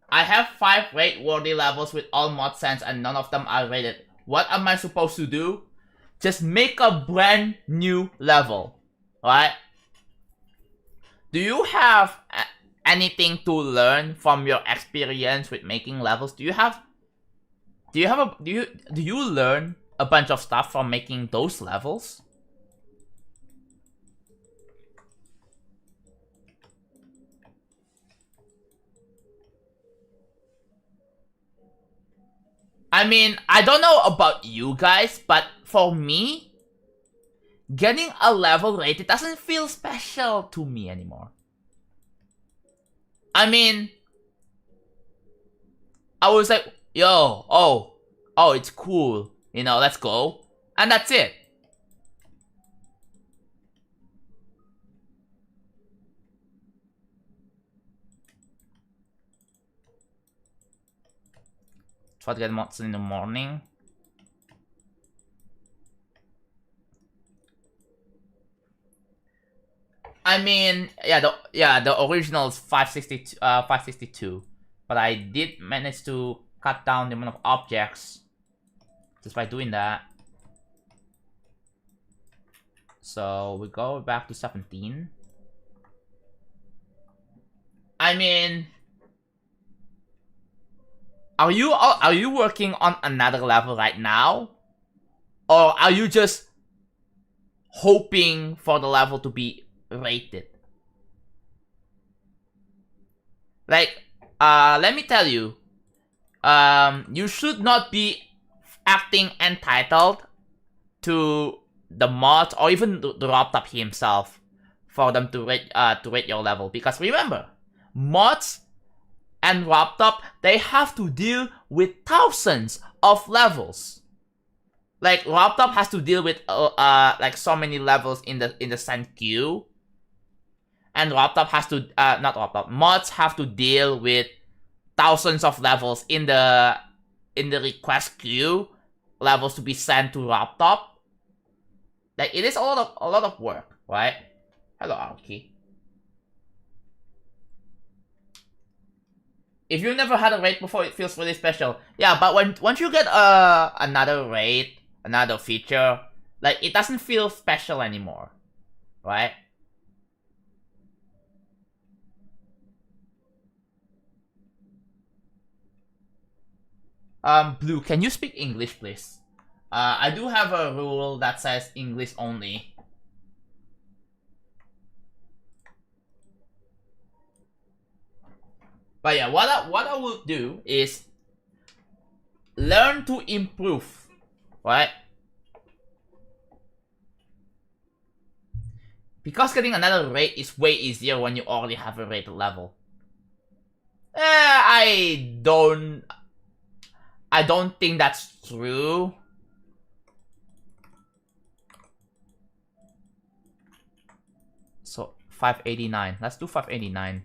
I have 5 rate-worthy levels with all mod sense and none of them are rated. What am I supposed to do? Just make a brand new level, right? Do you have anything to learn from your experience with making levels? Do you learn a bunch of stuff from making those levels? I mean, I don't know about you guys, but for me, getting a level rated doesn't feel special to me anymore. I mean, I was like, yo, oh, it's cool, you know, let's go. And that's it. Try to get mods in the morning. I mean, the original is 562, but I did manage to cut down the amount of objects just by doing that. So we go back to 17. I mean, are you working on another level right now, or are you just hoping for the level to be rated? Like, let me tell you, you should not be acting entitled to the mods or even the RobTop himself for them to rate your level, because remember, mods and RobTop, they have to deal with thousands of levels. Like RobTop has to deal with like so many levels in the send queue, and RobTop has to not RobTop, mods have to deal with thousands of levels in the request queue, levels to be sent to RobTop. Like it is a lot of work, right? Hello, Aoki. If you never had a raid before, it feels really special. Yeah, but once you get another raid, another feature, like it doesn't feel special anymore, right? Blue, can you speak English, please? I do have a rule that says English only. But yeah, what I will do is learn to improve, right? Because getting another raid is way easier when you already have a rated level. I don't think that's true. So 589. Let's do 589.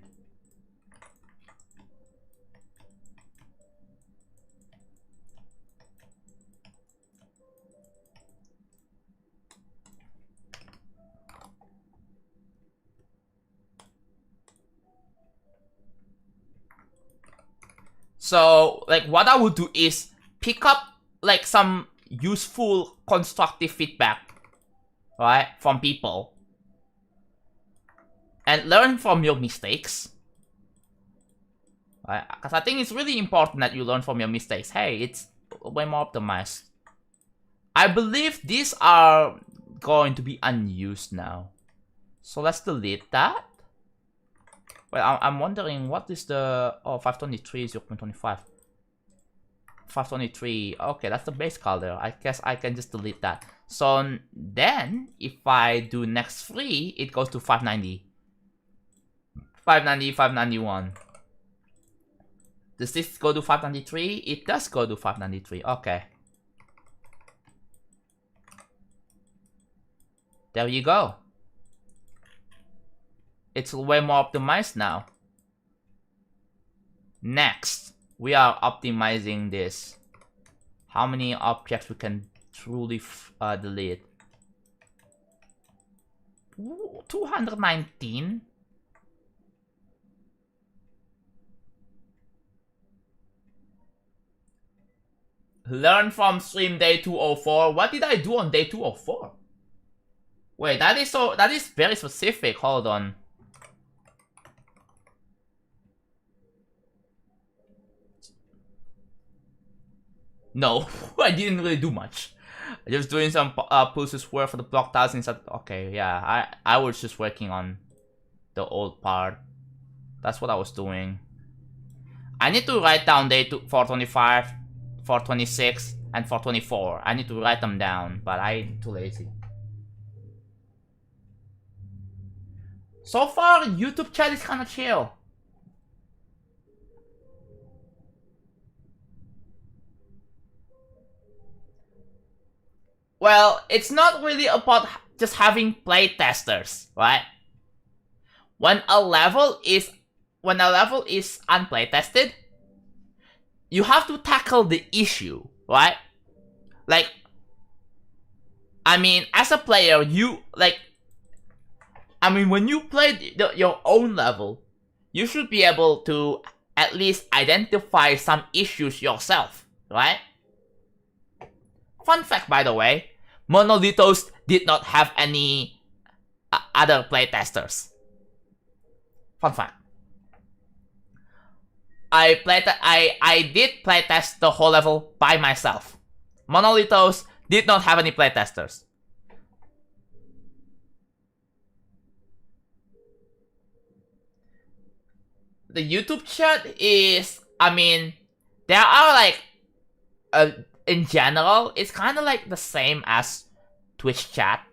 So like what I would do is pick up like some useful constructive feedback, right, from people, and learn from your mistakes. Right? Because I think it's really important that you learn from your mistakes. Hey, it's way more optimized. I believe these are going to be unused now. So let's delete that. Well, I'm wondering what is the... Oh, 523 is 0.25. 523. Okay, that's the base color. I guess I can just delete that. So then, if I do next free, it goes to 590. 590, 591. Does this go to 593? It does go to 593. Okay. There you go. It's way more optimized now. Next, we are optimizing this. How many objects we can truly delete? Ooh, 219. Learn from stream day 204. What did I do on day 204? Wait, that is very specific. Hold on. No, I didn't really do much. Just doing some pulses work for the block tiles inside. Okay, yeah, I was just working on the old part. That's what I was doing. I need to write down day 425, 426, and 424. I need to write them down, but I'm too lazy. So far, YouTube chat is kind of chill. Well, it's not really about just having playtesters, right? When a level is unplaytested, you have to tackle the issue, right? Like, I mean, as a player, when you play your own level, you should be able to at least identify some issues yourself, right? Fun fact, by the way, Monolithos did not have any other playtesters. Fun fact. I did playtest the whole level by myself. Monolithos did not have any playtesters. The YouTube chat is, I mean, there are like, in general, it's kind of like the same as Twitch chat.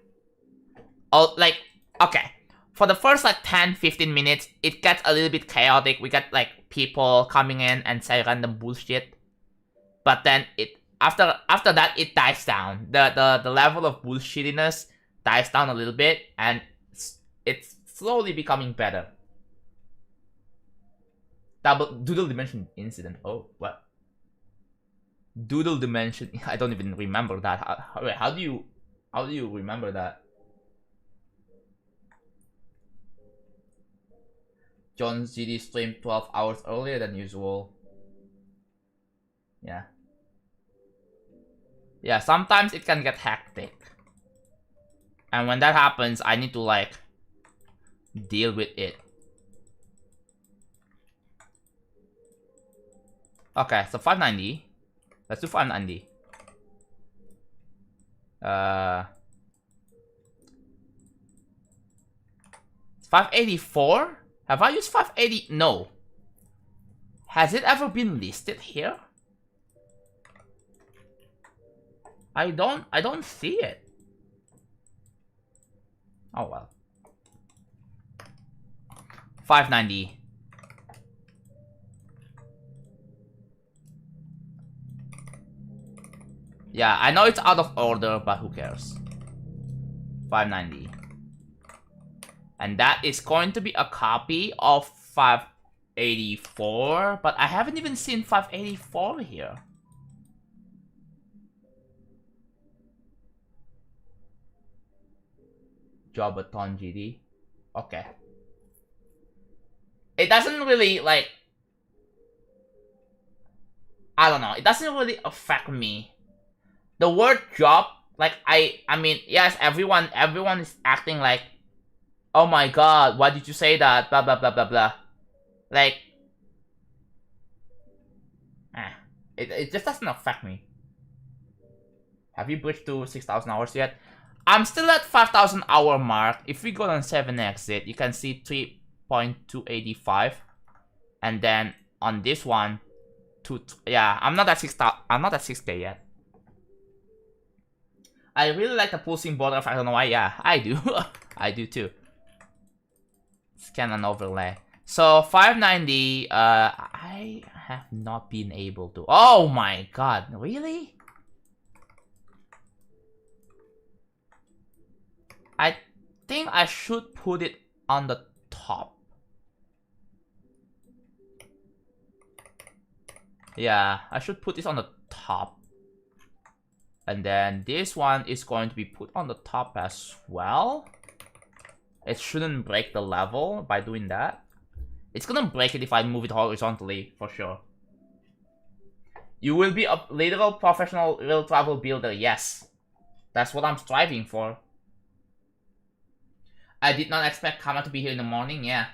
Oh, like, okay. For the first like 10-15 minutes, it gets a little bit chaotic. We get like people coming in and say random bullshit. But then after that it dies down. The level of bullshittiness dies down a little bit, and it's slowly becoming better. Doodle Dimension incident. Oh, what? Doodle Dimension. I don't even remember that. How do you remember that? JonathanGD streamed 12 hours earlier than usual. Yeah. Yeah, sometimes it can get hectic. And when that happens, I need to like deal with it. Okay, so 590. Let's do 590. 584? Have I used 580? No. Has it ever been listed here? I don't see it. Oh well. 590. Yeah, I know it's out of order, but who cares? 590. And that is going to be a copy of 584, but I haven't even seen 584 here. JonathanGD. Okay. It doesn't really, like... I don't know. It doesn't really affect me. The word job, like I mean, yes, everyone is acting like, oh my god, why did you say that? Blah blah blah blah blah. Like, it just doesn't affect me. Have you bridged to 6,000 hours yet? I'm still at 5,000 hour mark. If we go on 7 exit, you can see 3.285, and then on this one, yeah, I'm not at 6,000. I'm not at 6K yet. I really like the pulsing border effect. I don't know why. Yeah, I do. I do too. Scan and overlay. So 590. I have not been able to. Oh my god! Really? I think I should put it on the top. Yeah, I should put this on the top. And then this one is going to be put on the top as well. It shouldn't break the level by doing that. It's gonna break it if I move it horizontally, for sure. You will be a literal professional real travel builder, yes. That's what I'm striving for. I did not expect Kama to be here in the morning, yeah.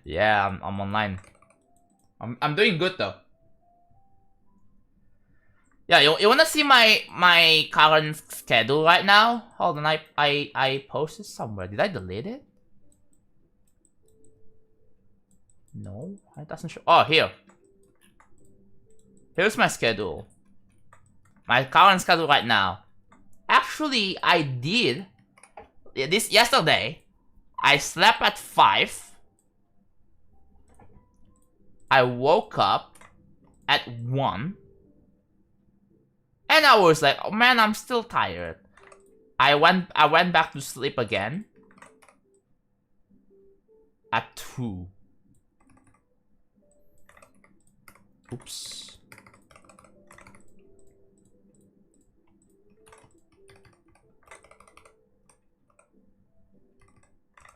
Yeah, I'm online. I'm doing good though. Yeah, you wanna see my current schedule right now? Hold on, I posted somewhere. Did I delete it? No, it doesn't show. Oh, here. Here's my schedule. My current schedule right now. Actually, I did this yesterday. I slept at 5. I woke up at 1. And I was like, oh man, I'm still tired. I went back to sleep again at 2. Oops.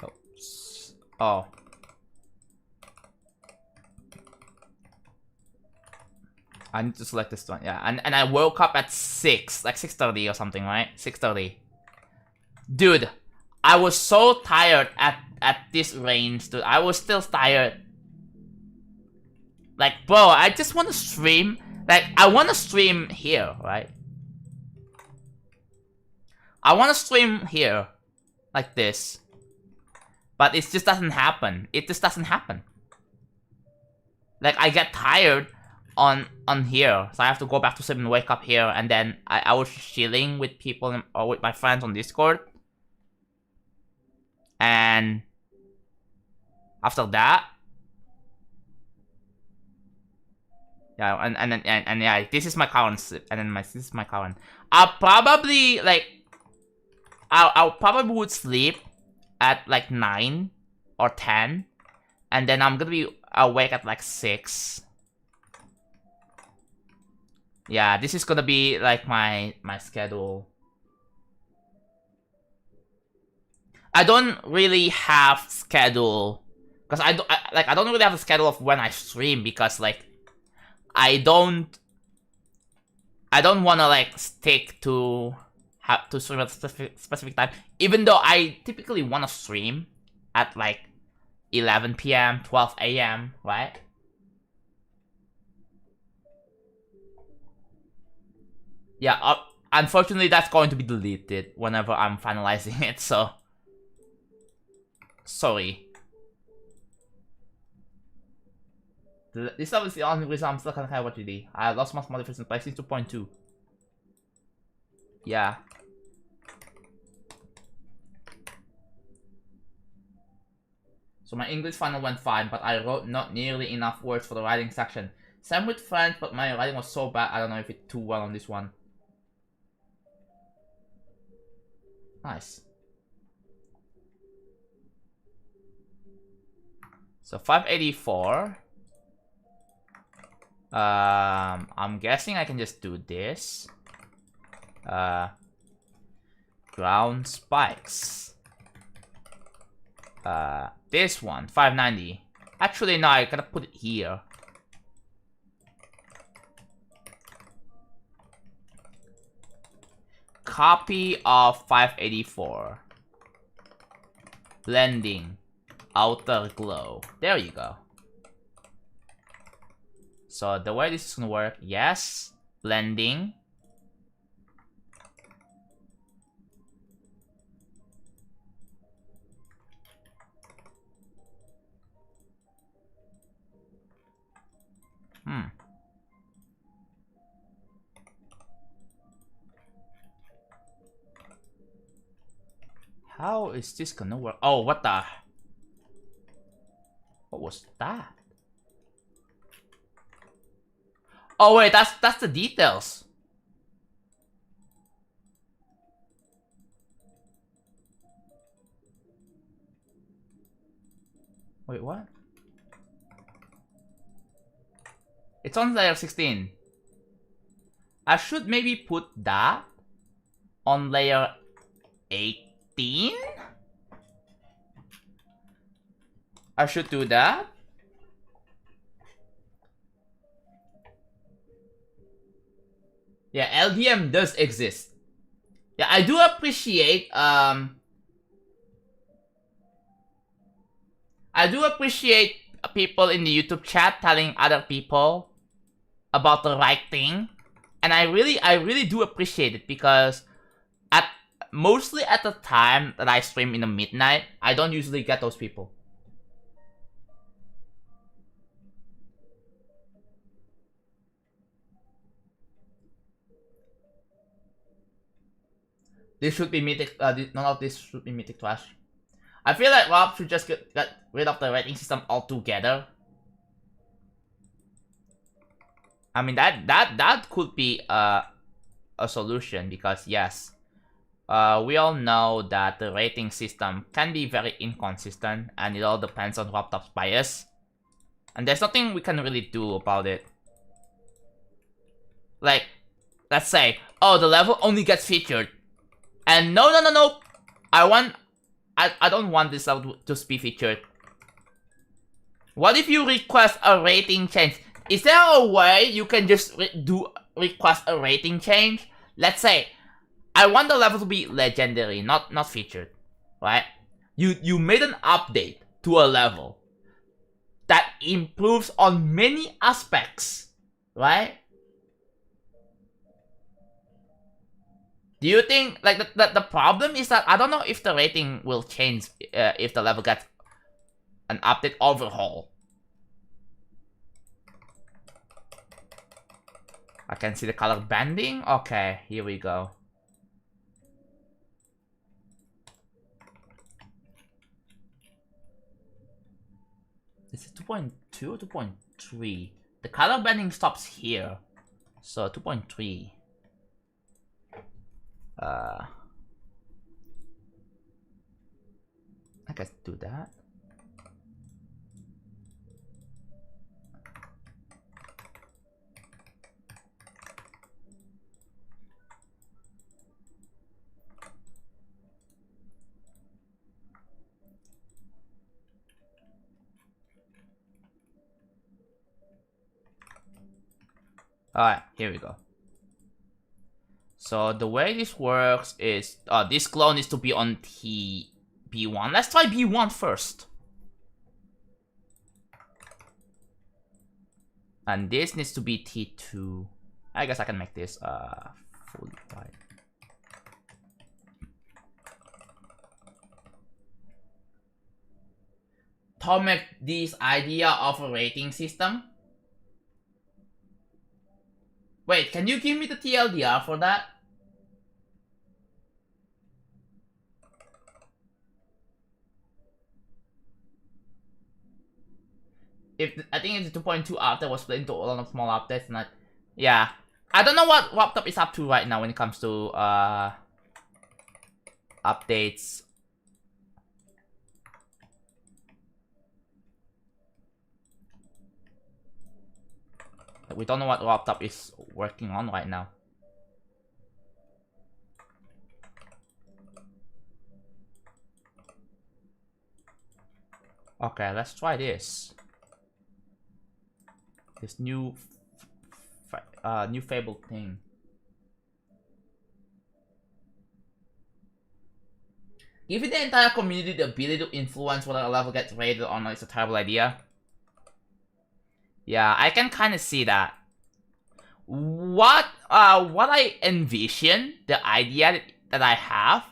Oops. Oh. I need to select this one, yeah. And I woke up at 6, like 6:30 or something, right? 6:30. Dude, I was so tired at this range, dude. I was still tired. Like, bro, I just want to stream. Like, I want to stream here, right? I want to stream here. Like this. But it just doesn't happen. It just doesn't happen. Like, I get tired on here, so I have to go back to sleep and wake up here, and then I was chilling with people or with my friends on Discord, and after that, yeah, and yeah, this is my current sleep, and then this is my current. I'll probably like, I'll probably would sleep at like 9 or 10, and then I'm gonna be awake at like 6. Yeah, this is gonna be like my schedule. I don't really have schedule because I don't really have a schedule of when I stream, because like I don't want to like stick to have to stream at a specific time, even though I typically want to stream at like 11 p.m. 12 a.m. right? Yeah, unfortunately that's going to be deleted whenever I'm finalizing it, so sorry. This stuff is the only reason I'm still kind of what you did. I lost my modifications by 2.2. Yeah. So my English final went fine, but I wrote not nearly enough words for the writing section. Same with French, but my writing was so bad, I don't know if it's too well on this one. Nice. So 584. I'm guessing I can just do this. ground spikes. This one, 590. Actually, no, I gotta put it here. Copy of 584. Blending. Outer glow. There you go. So the way this is gonna work, yes. Blending. How is this gonna work? Oh, what the? What was that? Oh wait, that's the details. Wait, what? It's on layer 16. I should maybe put that on layer 18? I should do that. Yeah, LDM does exist. Yeah, I do appreciate people in the YouTube chat telling other people about the right thing. And I really do appreciate it, because mostly at the time that I stream in the midnight, I don't usually get those people. This should be mythic. None of this should be mythic trash. I feel like Rob should just get rid of the rating system altogether. I mean, that could be a solution, because yes, we all know that the rating system can be very inconsistent, and it all depends on RobTop's bias, and there's nothing we can really do about it. Like, let's say, oh, the level only gets featured, and no, I don't want this level to be featured. What if you request a rating change? Is there a way you can just request a rating change? Let's say, I want the level to be legendary, not featured, right? You made an update to a level that improves on many aspects, right? Do you think, like, the problem is that I don't know if the rating will change if the level gets an update overhaul. I can see the color banding. Okay, here we go. Is it 2.2 or 2.3? The color banding stops here. So 2.3. I guess do that. Alright, here we go. So the way this works is, this glow needs to be on B1. Let's try B1 first. And this needs to be T2. I guess I can make this fully white. Tomek, this idea of a rating system. Wait, can you give me the TLDR for that? I think it's 2.2 update was split into a lot of small updates, and yeah. I don't know what RobTop is up to right now when it comes to updates. We don't know what RobTop is working on right now. Okay, let's try this. This new Fable thing. Giving the entire community the ability to influence whether a level gets rated or not is a terrible idea. Yeah, I can kind of see that. What I envision, the idea that I have,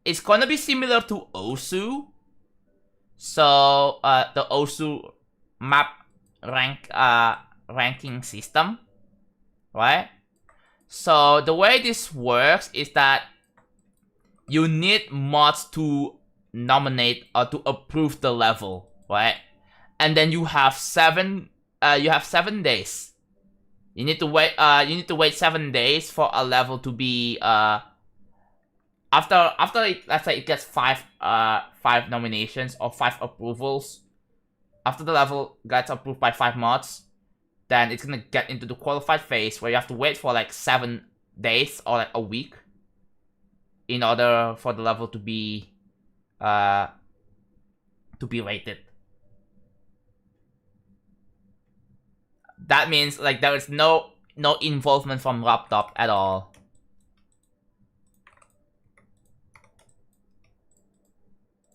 is gonna be similar to Osu. So the Osu map ranking system, right? So the way this works is that you need mods to nominate or to approve the level, right? And then you have 7 days. You need to wait 7 days for a level to be after it, let's say it gets 5 nominations or 5 approvals. After the level gets approved by 5 mods, then it's gonna get into the qualified phase where you have to wait for like 7 days or like a week in order for the level to be rated. That means like there is no involvement from laptop at all.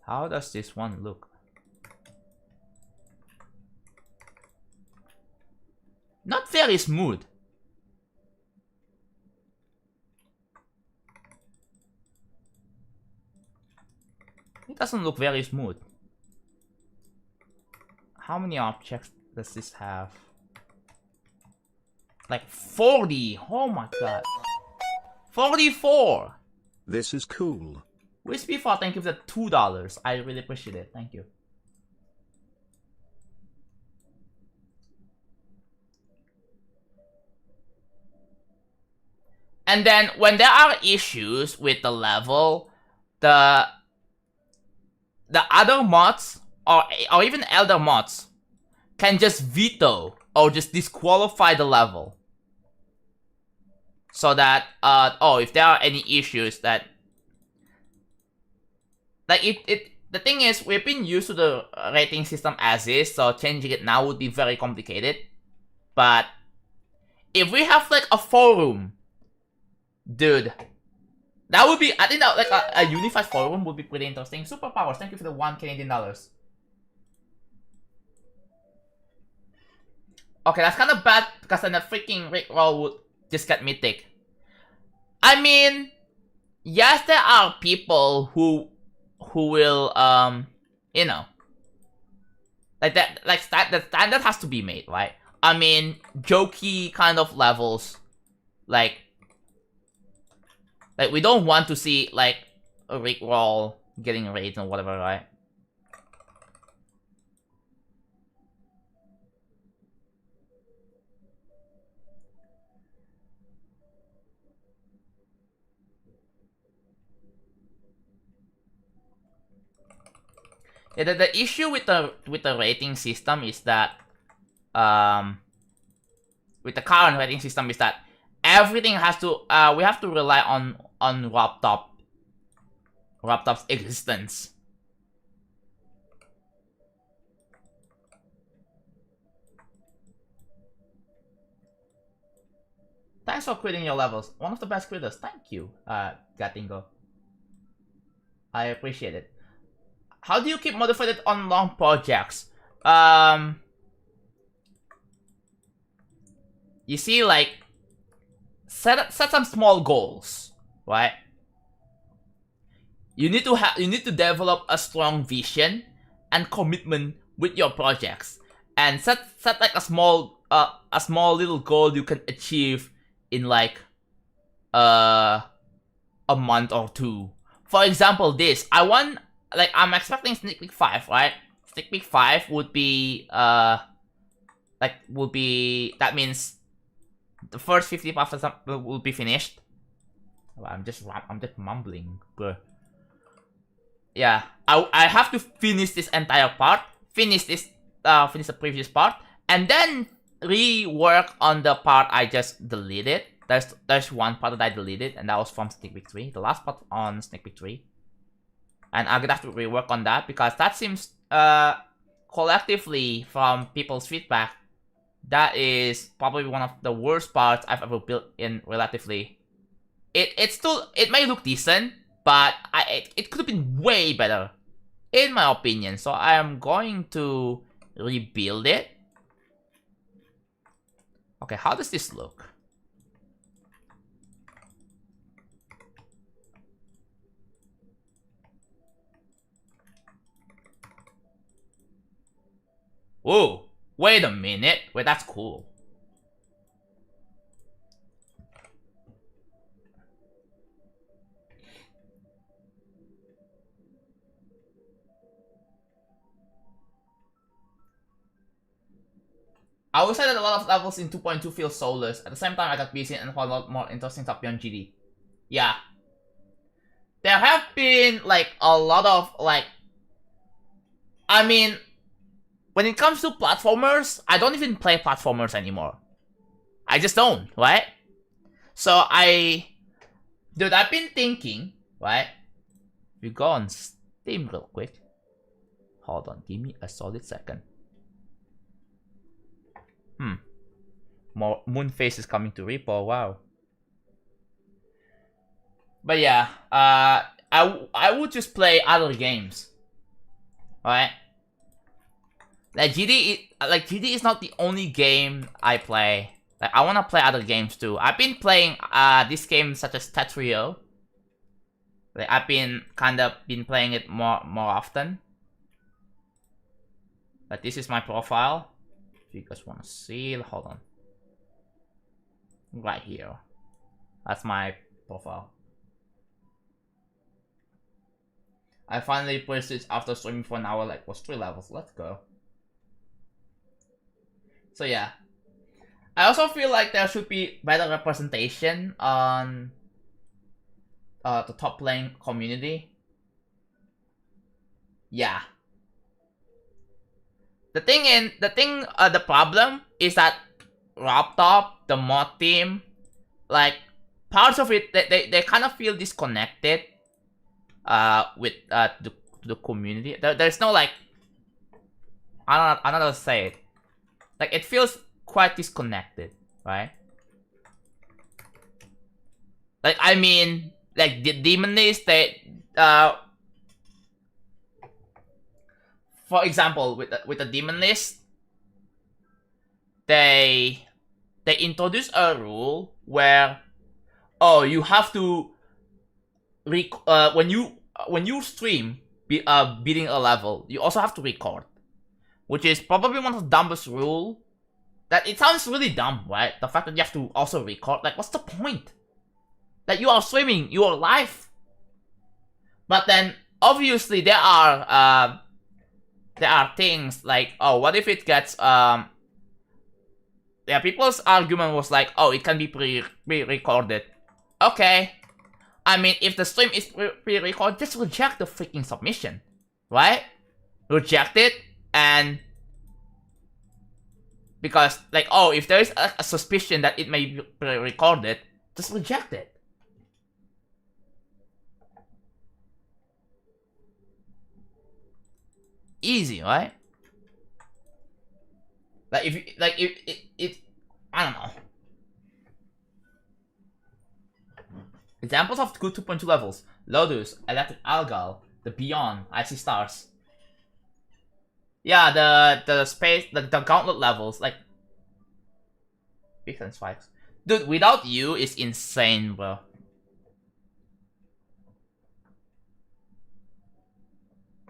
How does this one look? Not very smooth. It doesn't look very smooth. How many objects does this have? Like 40. Oh my god. 44. This is cool. Wispy4, thank you for the $2. I really appreciate it. Thank you. And then when there are issues with the level, the other mods or even elder mods can just veto or just disqualify the level. So that if there are any issues that like the thing is, we've been used to the rating system as is, so changing it now would be very complicated. But if we have like a forum, dude, that would be, I think that like a unified forum would be pretty interesting. Superpowers, thank you for the $1 Canadian. Okay, that's kind of bad because then the freaking rickroll would just get mythic. I mean, yes, there are people who will you know, like that, like the standard has to be made, right? I mean, jokey kind of levels, like we don't want to see like a rickroll getting raided or whatever, right? Yeah, the issue with the rating system is that with the current rating system is that everything has to we have to rely on laptop's existence. Thanks for quitting your levels. One of the best quitters. Thank you, Gatingo. I appreciate it. How do you keep motivated on long projects? You see, like, set some small goals, right? You need to develop a strong vision and commitment with your projects, and set like a small little goal you can achieve in like a month or 2. For example, this I'm expecting Sneak Peek 5, right? Sneak Peek 5 would be that means the first 50% will be finished. I'm just mumbling, bro. Yeah, I have to finish this entire part, finish the previous part, and then rework on the part I just deleted. There's one part that I deleted, and that was from Sneak Peek 3, the last part on Sneak Peek 3. And I'm gonna have to rework on that because that seems collectively from people's feedback, that is probably one of the worst parts I've ever built in Relatively. It may look decent, but it could have been way better, in my opinion. So I am going to rebuild it. Okay, how does this look? Whoa, wait a minute. Wait, that's cool. I would say that a lot of levels in 2.2 feel soulless. At the same time, I got busy and found a lot more interesting stuff beyond GD. Yeah. There have been, like, a lot of, like... I mean, when it comes to platformers, I don't even play platformers anymore. I just don't, right? So Dude, I've been thinking, right? We go on Steam real quick. Hold on, give me a solid second. More Moonface is coming to repo, wow. But yeah, I would just play other games. Alright? Like GD is not the only game I play. Like I wanna play other games too. I've been playing this game such as Tetrio. Like I've been playing it more often. Like this is my profile. If you guys wanna see, hold on. Right here. That's my profile. I finally placed it after streaming for an hour, like was 3 levels. Let's go. So yeah. I also feel like there should be better representation on the top playing community. Yeah. The problem is that Raptop, the mod team, like parts of it they kind of feel disconnected with the community. There's no like I don't know how to say it. Like it feels quite disconnected, right? Like I mean, like the Demonlist, for example, with the Demonlist, they introduce a rule where you have to when you stream beating a level, you also have to record, which is probably one of the dumbest rule. That it sounds really dumb, right? The fact that you have to also record, like what's the point? Like you are streaming, you are live. But then obviously there are things like, oh, what if it gets yeah, people's argument was like, oh, it can be pre-recorded. Okay. I mean, if the stream is pre-recorded, just reject the freaking submission. Right? Reject it, and... Because, like, oh, if there is a suspicion that it may be pre-recorded, just reject it. Easy, right? Like, if I don't know. Examples of good 2.2 levels: Lotus, Electric Algal, the Beyond, Icy Stars. Yeah, the space, the gauntlet levels, like big and spikes. Dude, Without You is insane, bro.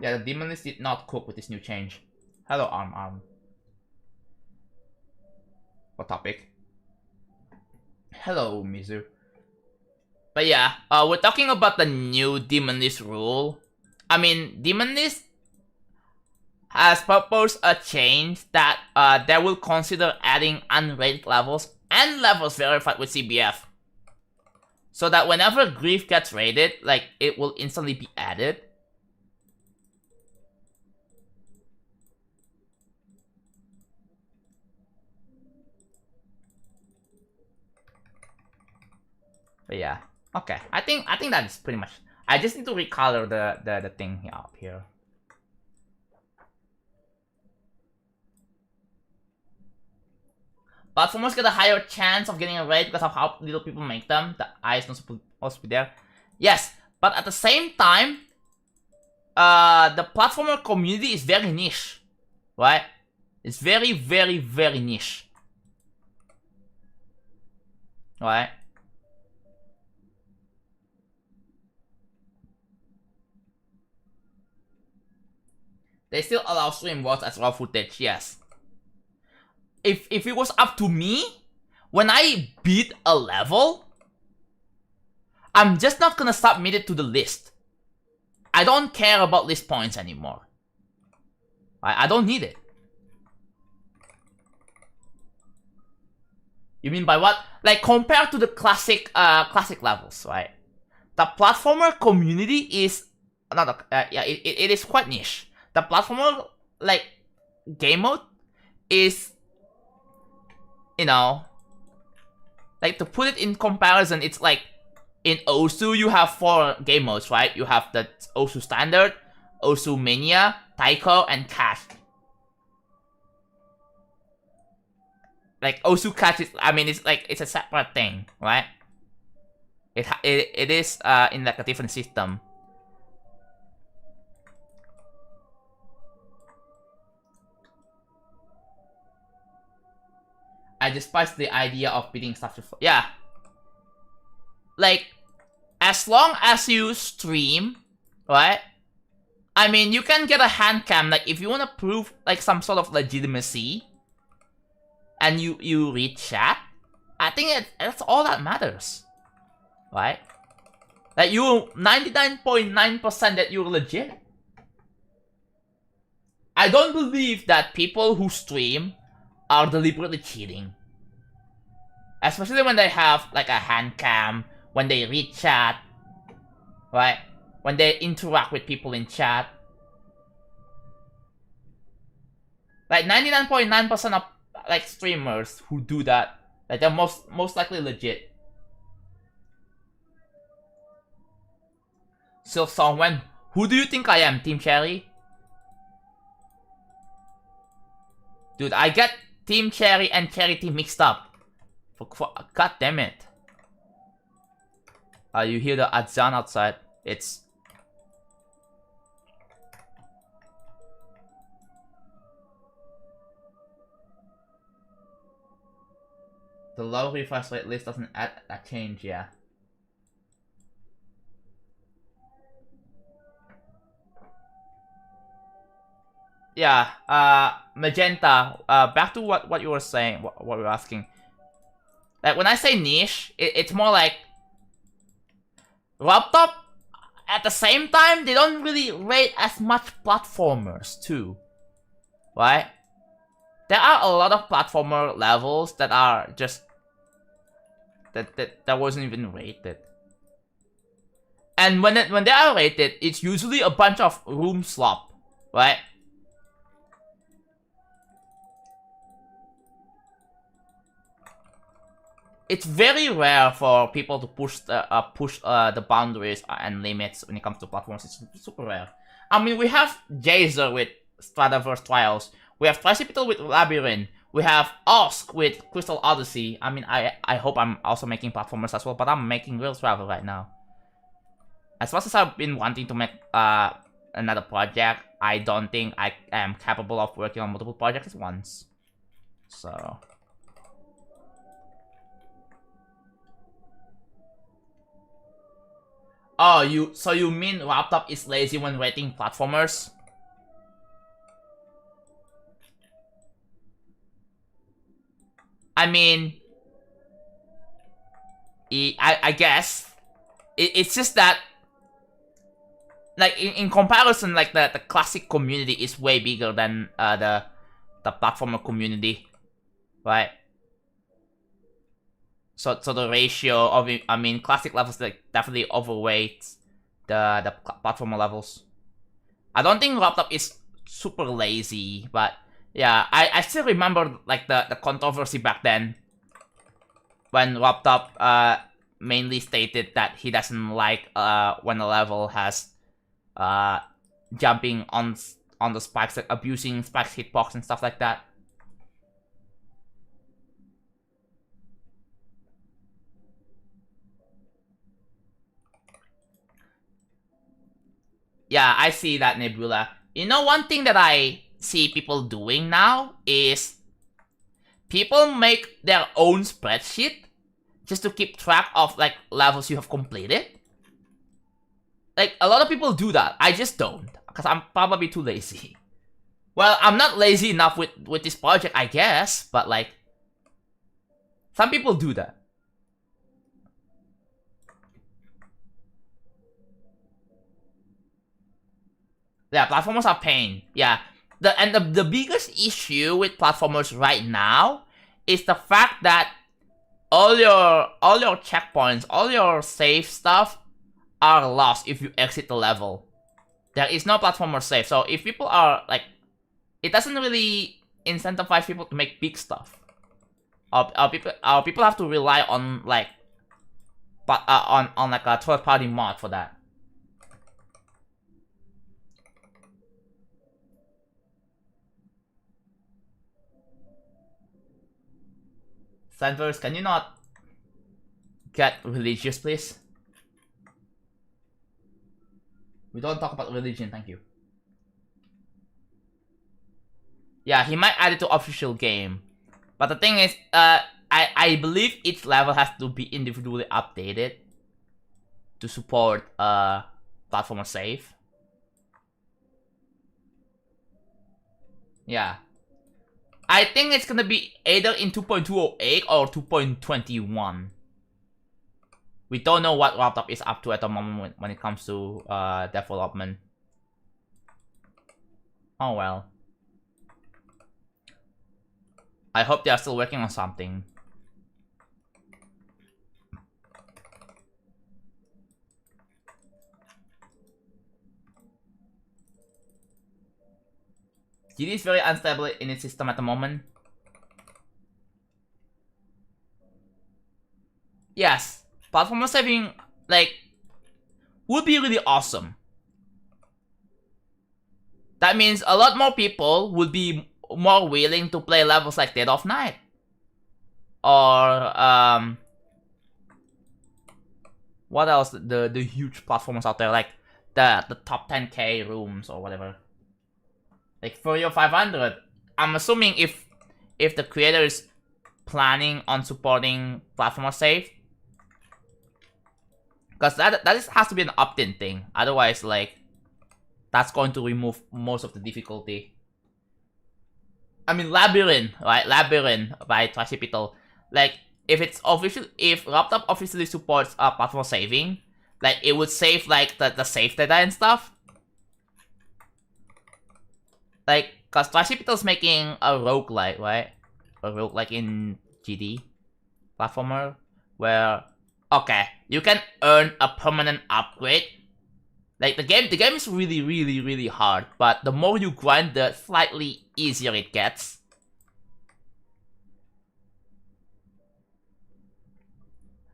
Yeah, the Demonlist did not cook with this new change. Hello, Arm. What topic? Hello, Mizu. But yeah, we're talking about the new Demonlist rule. I mean, Demonlist has proposed a change that they will consider adding unrated levels and levels verified with CBF. So that whenever Grief gets rated, like, it will instantly be added. But yeah, okay. I think that is pretty much. I just need to recolor the thing up here. platformers get a higher chance of getting a raid because of how little people make them. The eye is not supposed to be there. Yes, but at the same time, the platformer community is very niche, right? It's very, very, very niche, right? They still allow stream VODs as raw footage, yes. If it was up to me, when I beat a level, I'm just not gonna submit it to the list. I don't care about list points anymore. I don't need it. You mean by what? Like compared to the classic levels, right? The platformer community is not yeah, it is quite niche. The platformer like game mode is, you know, like to put it in comparison, it's like in Osu you have 4 game modes, right? You have the Osu Standard, Osu Mania, Taiko, and Cash. Like Osu Cash is, I mean, it's like it's a separate thing, right? It is in like a different system. I despise the idea of beating stuff to yeah. Like, as long as you stream, right? I mean, you can get a hand cam, like, if you want to prove, like, some sort of legitimacy, and you read chat, I think that's all that matters, right? Like, you 99.9% that you're legit. I don't believe that people who stream are deliberately cheating. Especially when they have, like, a hand cam, when they read chat, right? When they interact with people in chat. Like, 99.9% of, like, streamers who do that, like, they're most likely legit. So, Songwen, who do you think I am, Team Cherry? Dude, I get Team Cherry and Cherry Team mixed up. God damn it. You hear the Adzan outside. It's... The low refresh rate list doesn't add a change, yeah. Yeah, Magenta, back to what you were saying, what you were asking. Like, when I say niche, it's more like... Laptop, at the same time, they don't really rate as much platformers, too. Right? There are a lot of platformer levels that are just... That wasn't even rated. And when they are rated, it's usually a bunch of room slop, right? It's very rare for people to push the boundaries and limits when it comes to platforms. It's super rare. I mean, we have Jazer with Stradaverse Trials. We have Tricipital with Labyrinth. We have Osk with Crystal Odyssey. I mean, I hope I'm also making platformers as well, but I'm making Real Travel right now. As much as I've been wanting to make another project, I don't think I am capable of working on multiple projects at once. So... Oh, so you mean laptop is lazy when rating platformers? I mean, I guess it's just that, like, in comparison, like the classic community is way bigger than the platformer community, right? So the ratio of it, I mean, classic levels like definitely overweight the platformer levels. I don't think laptop is super lazy, but yeah, I still remember like the controversy back then when laptop mainly stated that he doesn't like when a level has jumping on the spikes, like abusing spikes hitbox and stuff like that. Yeah, I see that, Nebula. You know, one thing that I see people doing now is people make their own spreadsheet just to keep track of like levels you have completed. Like, a lot of people do that. I just don't, because I'm probably too lazy. Well, I'm not lazy enough with this project, I guess, but like, some people do that. Yeah, platformers are pain. Yeah. The biggest issue with platformers right now is the fact that all your checkpoints, all your safe stuff are lost if you exit the level. There is no platformer safe. So if people are like, it doesn't really incentivize people to make big stuff. Our people have to rely on like, on like a third-party mod for that. Sandverse, can you not get religious, please? We don't talk about religion, thank you. Yeah, he might add it to official game. But the thing is, I believe each level has to be individually updated to support platformer save. Yeah. I think it's gonna be either in 2.208 or 2.21. We don't know what Laptop is up to at the moment when it comes to development. Oh well. I hope they are still working on something. GD is very unstable in its system at the moment. Yes, platformer saving, like, would be really awesome. That means a lot more people would be more willing to play levels like Dead of Night. Or, what else? The huge platformers out there, like the top 10k rooms or whatever. Like for your 500, I'm assuming if the creator is planning on supporting platformer save, because that has to be an opt-in thing. Otherwise, like, that's going to remove most of the difficulty. I mean, Labyrinth, right? Labyrinth by Trashipital. Like, if Laptop officially supports platform saving, like, it would save like the save data and stuff. Like, cause Trashipital's making a roguelike, right? A roguelike in GD platformer where, okay, you can earn a permanent upgrade. Like, the game is really, really, really hard, but the more you grind, the slightly easier it gets.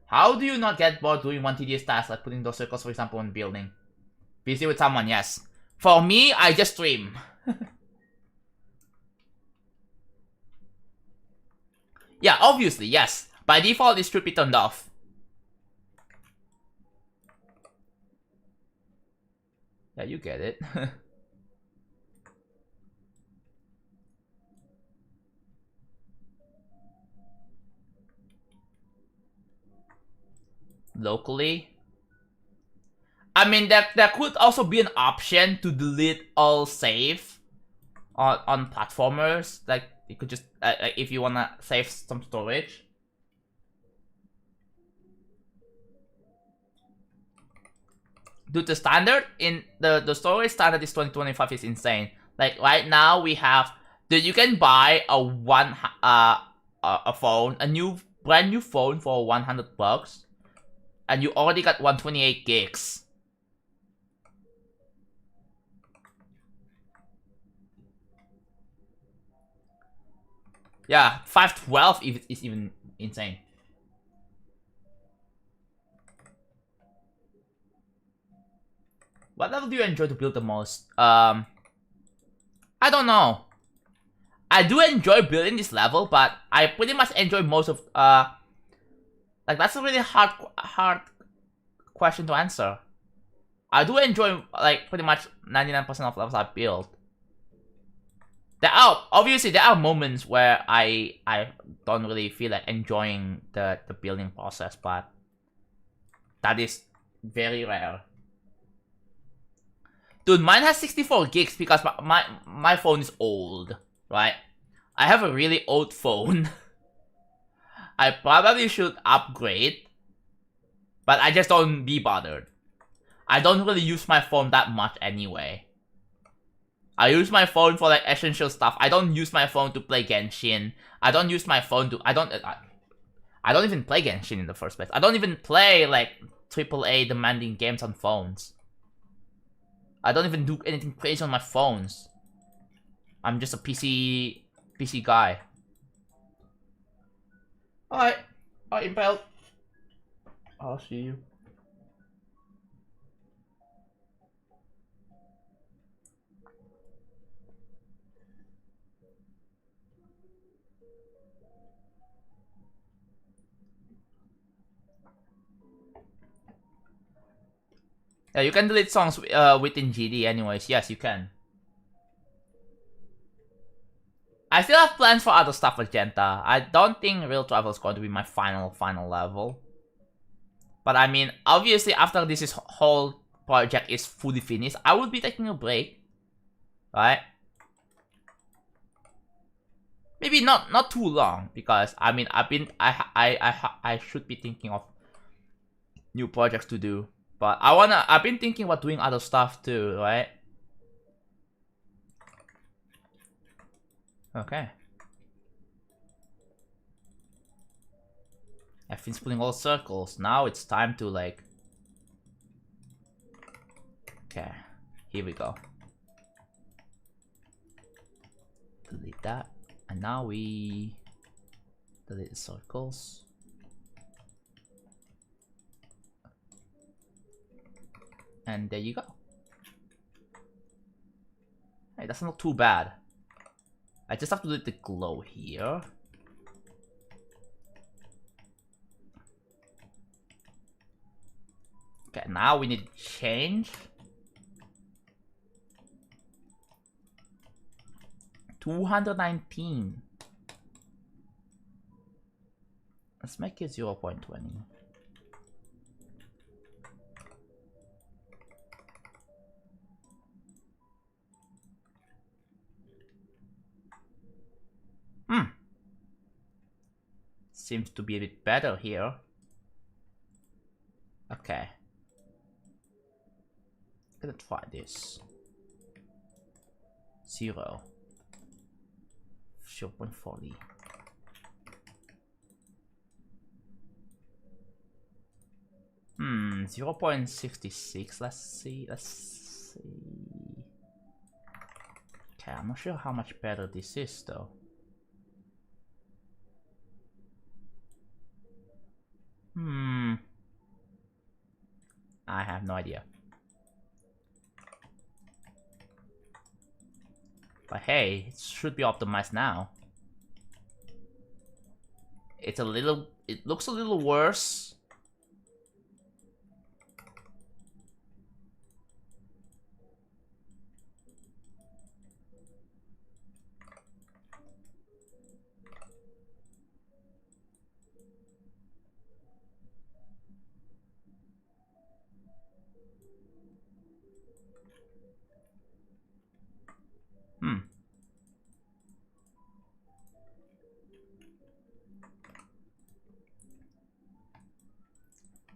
How do you not get bored doing one tedious task, like putting those circles, for example, in building? Busy with someone, yes. For me, I just stream. Yeah, obviously, yes. By default, it should be turned off. Yeah, you get it. Locally? I mean, there could also be an option to delete all save on platformers. Like, you could just, if you wanna save some storage. Due to standard, in the storage standard is 2025 is insane. Like, right now we have, you can buy a phone, brand new phone for $100, and you already got 128 gigs. Yeah, 512 is even insane. What level do you enjoy to build the most? I don't know. I do enjoy building this level, but I pretty much enjoy most of like, that's a really hard question to answer. I do enjoy like pretty much 99% of levels I build. There are moments where I don't really feel like enjoying the building process, but that is very rare. Dude, mine has 64 gigs because my phone is old, right? I have a really old phone. I probably should upgrade, but I just don't be bothered. I don't really use my phone that much anyway. I use my phone for like essential stuff. I don't use my phone to play Genshin. I don't use my phone to... I don't even play Genshin in the first place. I don't even play like AAA demanding games on phones. I don't even do anything crazy on my phones. I'm just a PC guy. Alright. Alright, Impel. I'll see you. Yeah, you can delete songs within GD anyways. Yes, you can. I still have plans for other stuff with Genta. I don't think Real Travel is going to be my final level. But I mean, obviously after this whole project is fully finished, I will be taking a break. Right? Maybe not too long, because I mean I should be thinking of new projects to do. But I've been thinking about doing other stuff too, right? Okay. I've been splitting all circles. Now it's time to like... Okay. Here we go. Delete that. And now we... delete the circles. And there you go. Hey, that's not too bad. I just have to delete the glow here. Okay, now we need change. 219. Let's make it 0.20. Seems to be a bit better here. Okay. Let's try this. 0. 0.40. 0.66. Let's see. Okay, I'm not sure how much better this is though. I have no idea. But hey, it should be optimized now. It looks a little worse.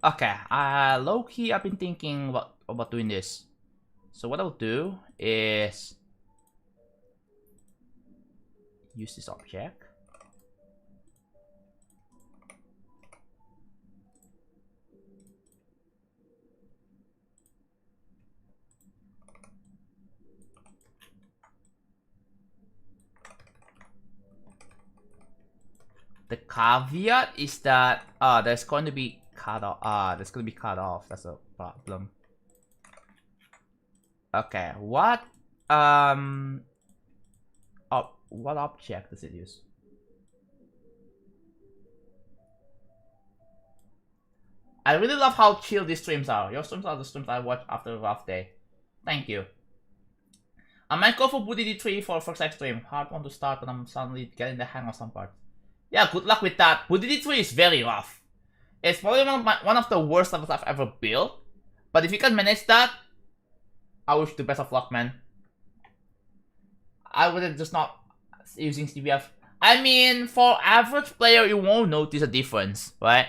Okay, low-key, I've been thinking about doing this. So what I'll do is use this object. The caveat is that there's going to be cut off. That's gonna be cut off. That's a problem. Okay, what object does it use? I really love how chill these streams are. Your streams are the streams I watch after a rough day. Thank you. I might go for BDD3 for first stream. Hard one to start, but I'm suddenly getting the hang of some parts. Yeah, good luck with that. BDD3 is very rough. It's probably one of the worst levels I've ever built. But if you can manage that, I wish you the best of luck, man. I would have just not using CBF. I mean, for average player, you won't notice a difference, right?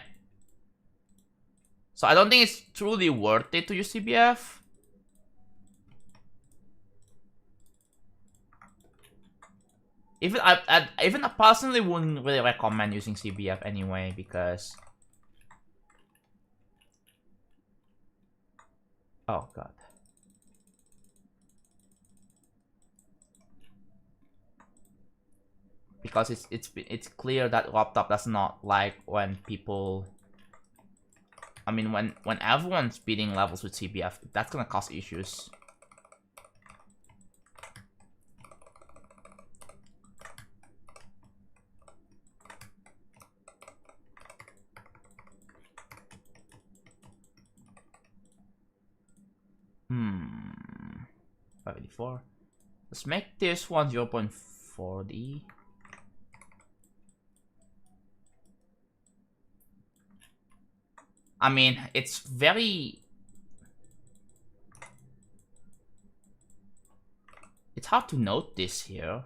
So I don't think it's truly worth it to use CBF. Even I personally wouldn't really recommend using CBF anyway, because oh god. Because it's clear that laptop does not like when people, I mean when everyone's beating levels with CBF, that's gonna cause issues. Hmm. 584. Let's make this one 0.40. I mean, it's very... It's hard to note this here.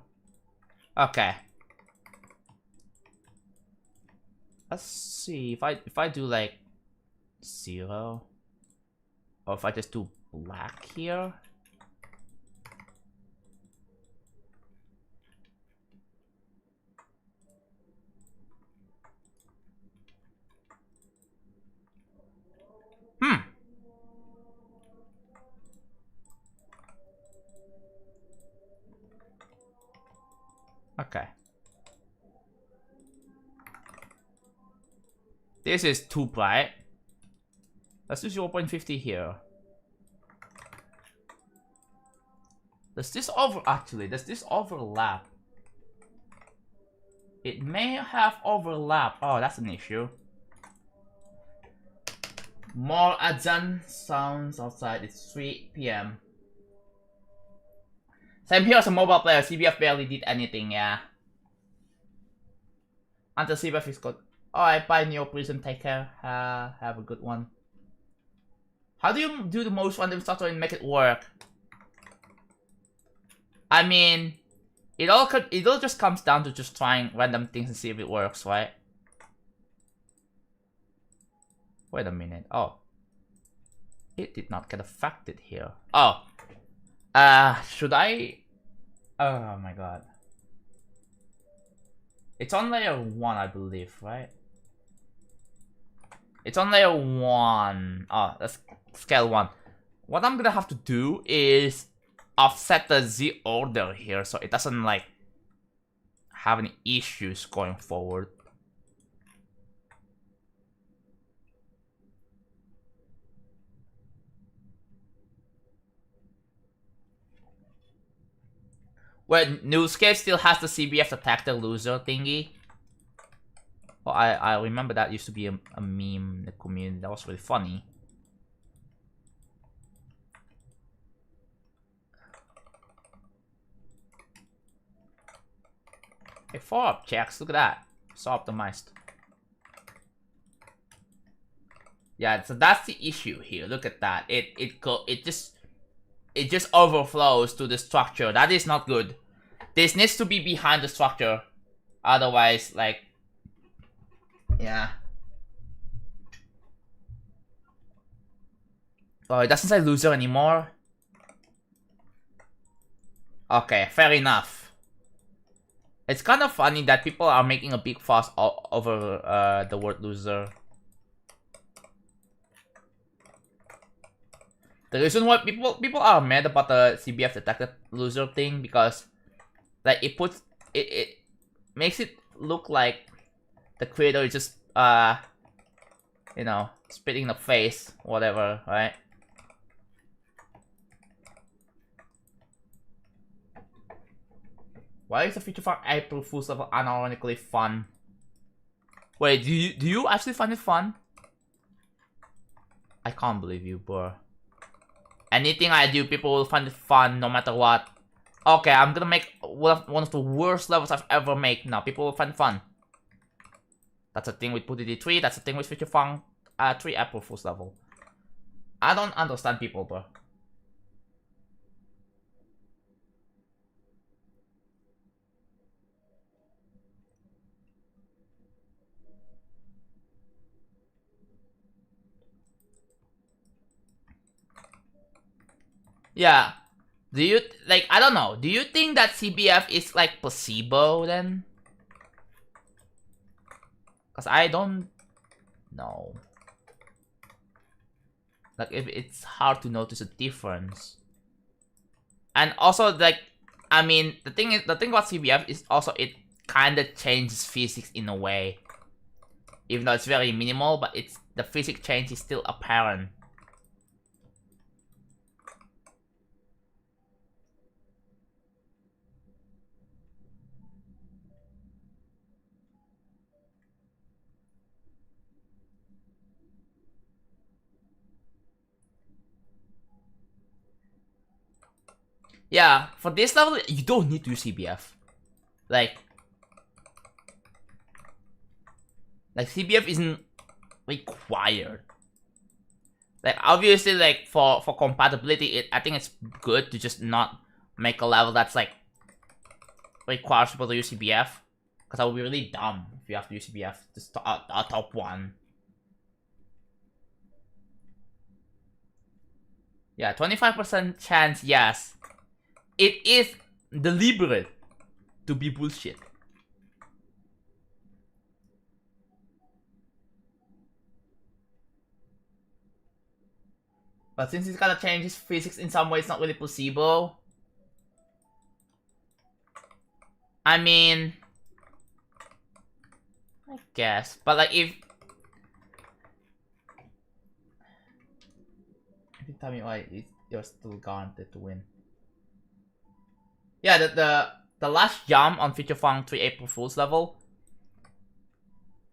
Okay. Let's see if I do like 0, or if I just do black here. Okay. This is too bright. Let's do 0.50 here. Does this overlap? It may have overlap. Oh, that's an issue. More Adzan sounds outside. It's 3 PM. Same here as a mobile player. CBF barely did anything, yeah. Until CBF is good. Alright, bye Neo Prison. Take care. Have a good one. How do you do the most random structure and make it work? I mean, it all just comes down to just trying random things and see if it works, right? Wait a minute. Oh. It did not get affected here. Oh. Should I... Oh my god. It's on layer 1, I believe, right? It's on layer 1. Oh, that's scale 1. What I'm gonna have to do is offset the Z order here so it doesn't, like, have any issues going forward. Wait, Newscape still has the CBF attack the loser thingy? Oh, I remember that used to be a meme in the community. That was really funny. Okay, 4 objects. Look at that. So optimized. Yeah, so that's the issue here. Look at that. It just overflows to the structure. That is not good. This needs to be behind the structure. Otherwise, like, yeah. Oh, it doesn't say loser anymore. Okay, fair enough. It's kind of funny that people are making a big fuss over the word loser. The reason why people are mad about the CBF detected loser thing, because like it makes it look like the creator is just you know, spitting in the face, whatever, right? Why is the feature for April Fool's level unironically fun? Wait, do you actually find it fun? I can't believe you, bro. Anything I do, people will find it fun no matter what. Okay, I'm gonna make one of the worst levels I've ever made now. People will find it fun. That's the thing with PutDD 3, that's the thing with Future Funk 3 April Fool's level. I don't understand people, bro. Yeah. Do you, like, I don't know. Do you think that CBF is like placebo then? Because I don't know. Like, if it's hard to notice a difference. And also, like, I mean, the thing about CBF is also it kind of changes physics in a way. Even though it's very minimal, but the physics change is still apparent. Yeah, for this level, you don't need to use CBF. Like CBF isn't required. Like, obviously, like, for compatibility, I think it's good to just not make a level that's, like, requires people to use CBF. Because that would be really dumb if you have to use CBF. Just a top one. Yeah, 25% chance, yes. It is deliberate to be bullshit. But since it's gonna change his physics in some way, it's not really placebo. I mean, I guess. But like, if you tell me why you're still guaranteed to win. Yeah, the last jump on Future Funk 3 April Fool's level,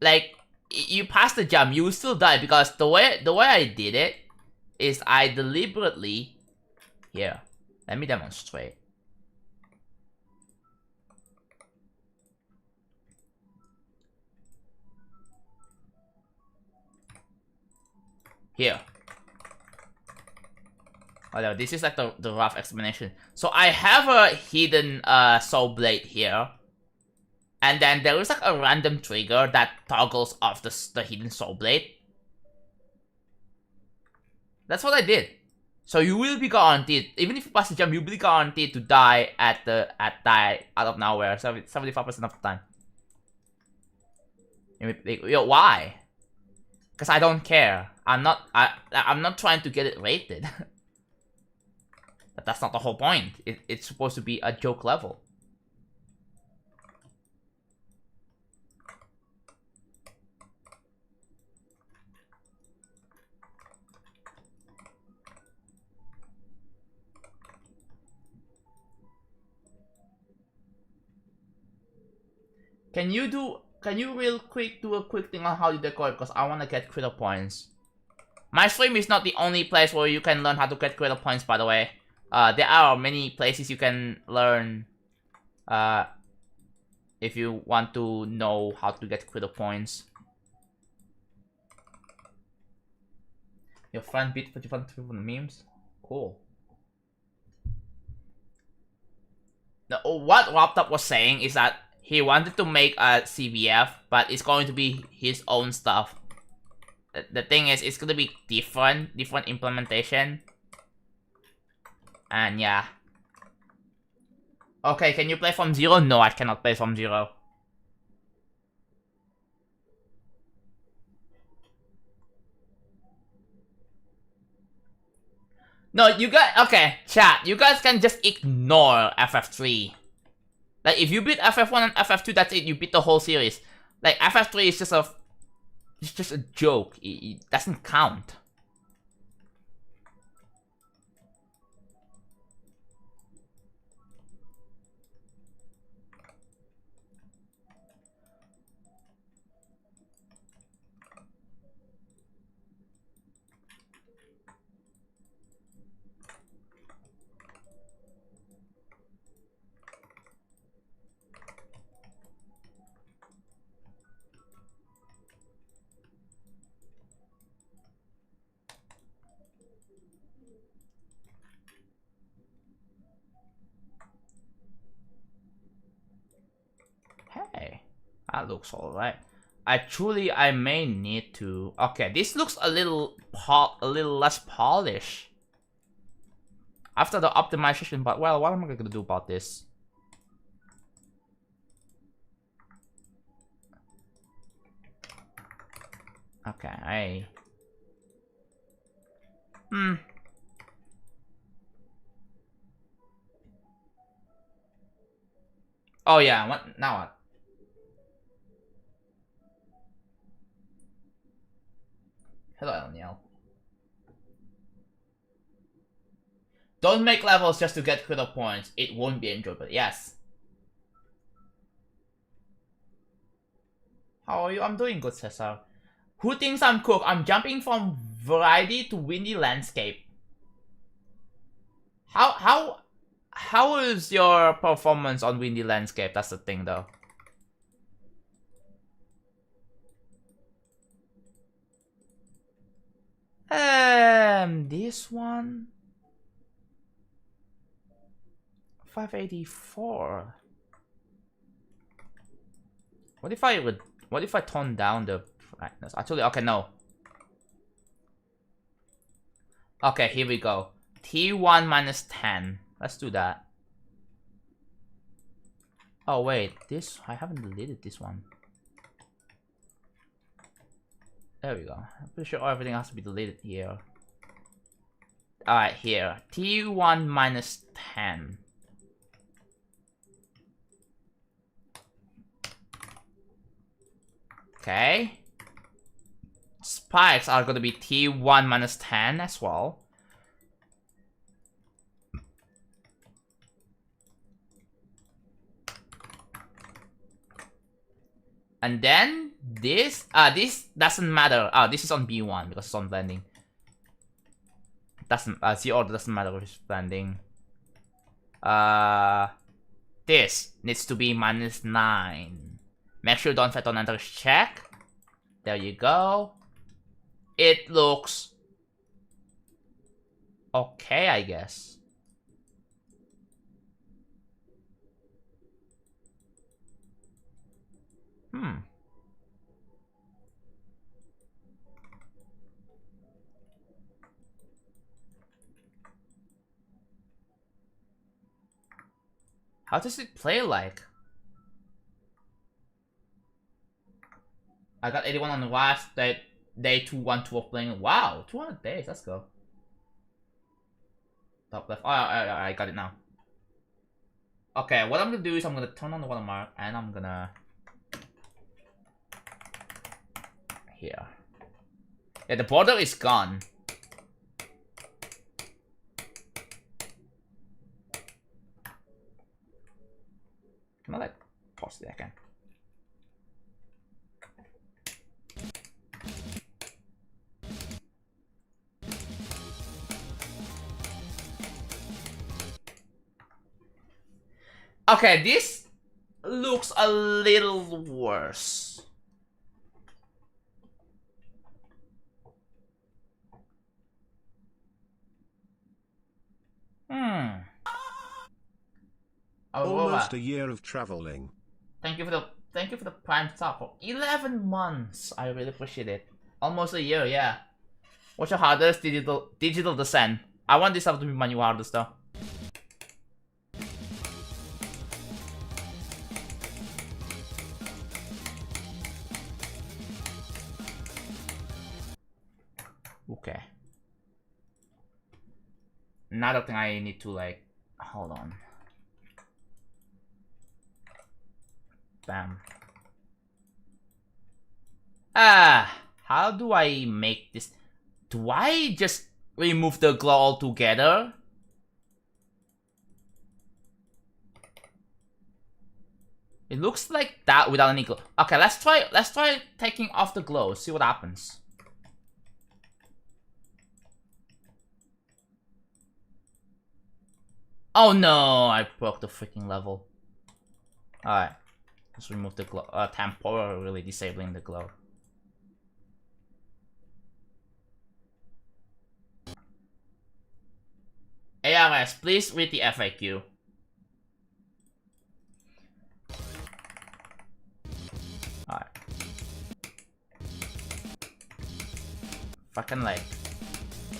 like, you pass the jump, you will still die because the way I did it is I deliberately, here, let me demonstrate. Here. Oh no, this is like the rough explanation. So I have a hidden soul blade here. And then there is like a random trigger that toggles off the hidden soul blade. That's what I did. So you will be guaranteed, even if you pass the jump, you'll be guaranteed to die die out of nowhere 75% of the time. Yo, why? Because I don't care. I'm not trying to get it rated. But that's not the whole point. It's supposed to be a joke level. Can you real quick do a quick thing on how you decorate? Because I want to get credit points. My stream is not the only place where you can learn how to get credit points, by the way. There are many places you can learn if you want to know how to get credit points. Your friend beat 45 from the memes? Cool. Now, what Laptop was saying is that he wanted to make a CBF, but it's going to be his own stuff. The thing is, it's gonna be different implementation. And yeah. Okay, can you play from zero? No, I cannot play from zero. No, you guys, okay, chat, you guys can just ignore FF3. Like, if you beat FF1 and FF2, that's it, you beat the whole series. Like, FF3 is just a joke. It doesn't count. That looks alright. I may need to. Okay, this looks a little less polished after the optimization. But well, what am I gonna do about this? Okay, Oh yeah, what now? What? Hello, Elniel. Don't make levels just to get critical points. It won't be enjoyable. Yes. How are you? I'm doing good, Cesar. Who thinks I'm cook? I'm jumping from variety to windy landscape. How is your performance on windy landscape? That's the thing, though. This one 584. What if I tone down the brightness? Actually, okay, no. Okay, here we go. T1 minus 10. Let's do that. Oh wait, I haven't deleted this one. There we go. I'm pretty sure everything has to be deleted here. Alright, here. T1 minus 10. Okay. Spikes are gonna be T1 minus 10 as well. And then this doesn't matter. This is on B1 because it's on blending. Z order doesn't matter if it's blending. This needs to be minus 9. Make sure you don't fit on enter check. There you go. It looks okay, I guess. How does it play like? I got 81 on the last day 212 of playing. Wow, 200 days. Let's go. Top left. Oh, I got it now. Okay, what I'm gonna do is I'm gonna turn on the watermark and I'm gonna here. Yeah, the border is gone. Can I like pause it again? Okay, this looks a little worse. Almost a year of traveling. Thank you for the prime sub for 11 months. I really appreciate it. Almost a year, yeah. What's your hardest digital descent? I want this up to be my new hardest though. Okay. Another thing I need to like hold on. Bam. How do I make this? Do I just remove the glow altogether? It looks like that without any glow. Okay, let's try taking off the glow, see what happens. Oh no, I broke the freaking level. Alright. Let's remove the glow, temporarily disabling the glow. ARS, please read the FAQ. If I can like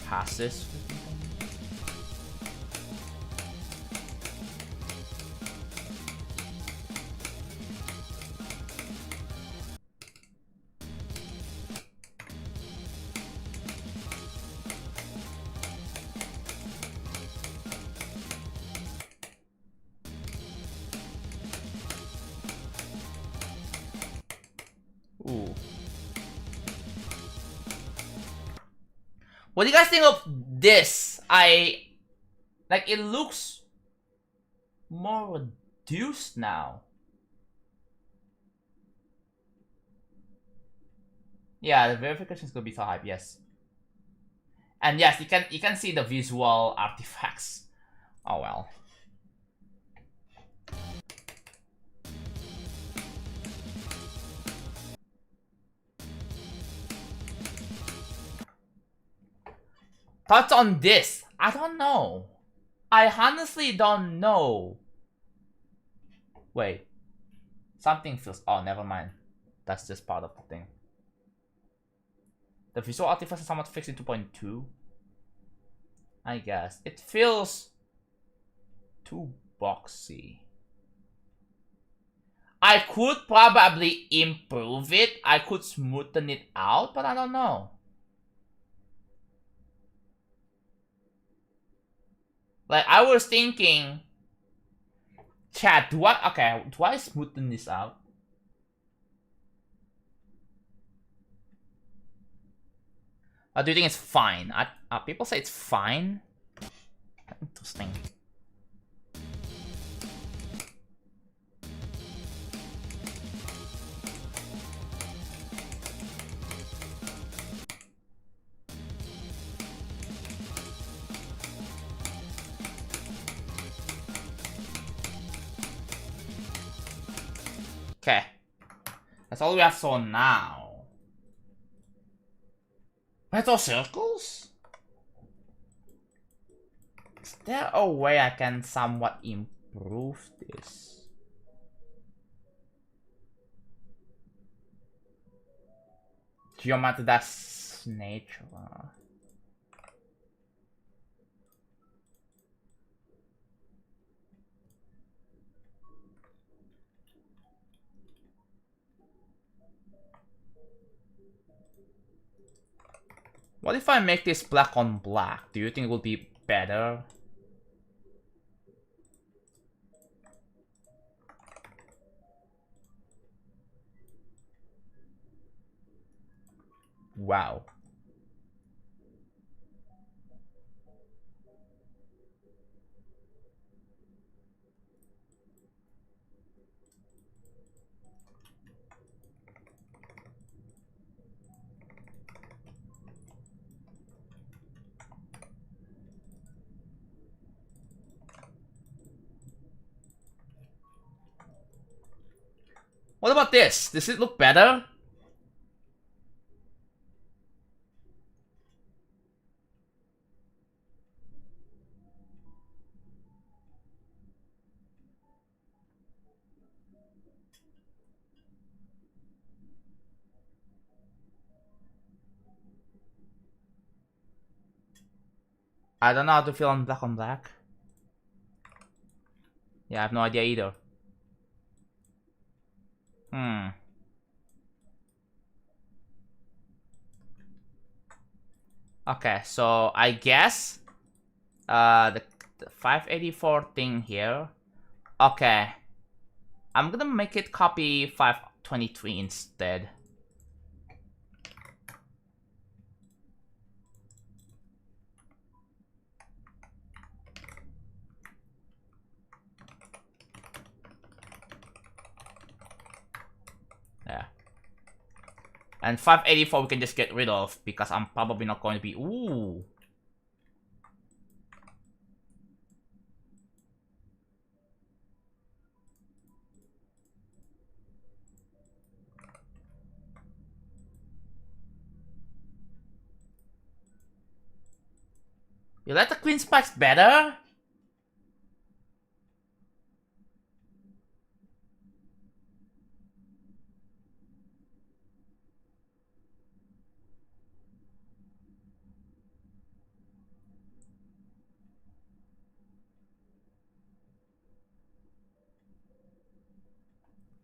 pass this. Ooh. What do you guys think of this? Like, it looks more reduced now. Yeah, the verification is gonna be so hype, yes. And yes, you can see the visual artifacts. Oh well. Thoughts on this? I don't know. I honestly don't know. Wait. Something feels... Oh, never mind. That's just part of the thing. The visual artifacts are somewhat fixed in 2.2. I guess. It feels too boxy. I could probably improve it. I could smoothen it out, but I don't know. Like, I was thinking... Chat, do I smoothen this out? Or do you think it's fine? People say it's fine. Interesting. Okay. That's all we have for now. Retro circles? Is there a way I can somewhat improve this? Geometry, that's nature. What if I make this black on black? Do you think it would be better? Wow. What about this? Does it look better? I don't know how to feel on black on black. Yeah, I have no idea either. Okay, so I guess the 584 thing here. Okay. I'm gonna make it copy 523 instead. Yeah. And 584 we can just get rid of because I'm probably not going to be... Ooh. You like the clean spikes better?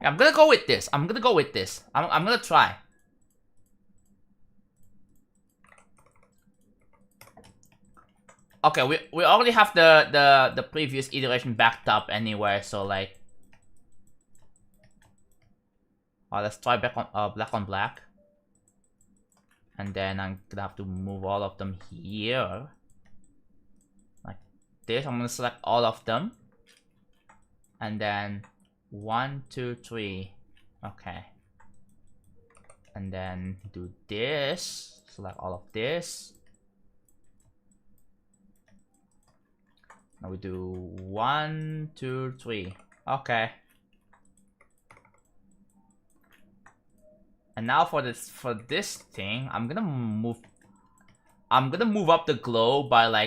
Yeah, I'm gonna go with this. I'm gonna try. Okay, we already have the previous iteration backed up anyway, so like, let's try back on black on black, and then I'm gonna have to move all of them here, like this. I'm gonna select all of them, and then 1, 2, 3. Okay, and then do this. Select all of this. Now we do 1, 2, 3. Okay. And now for this thing, I'm gonna move up the glow by like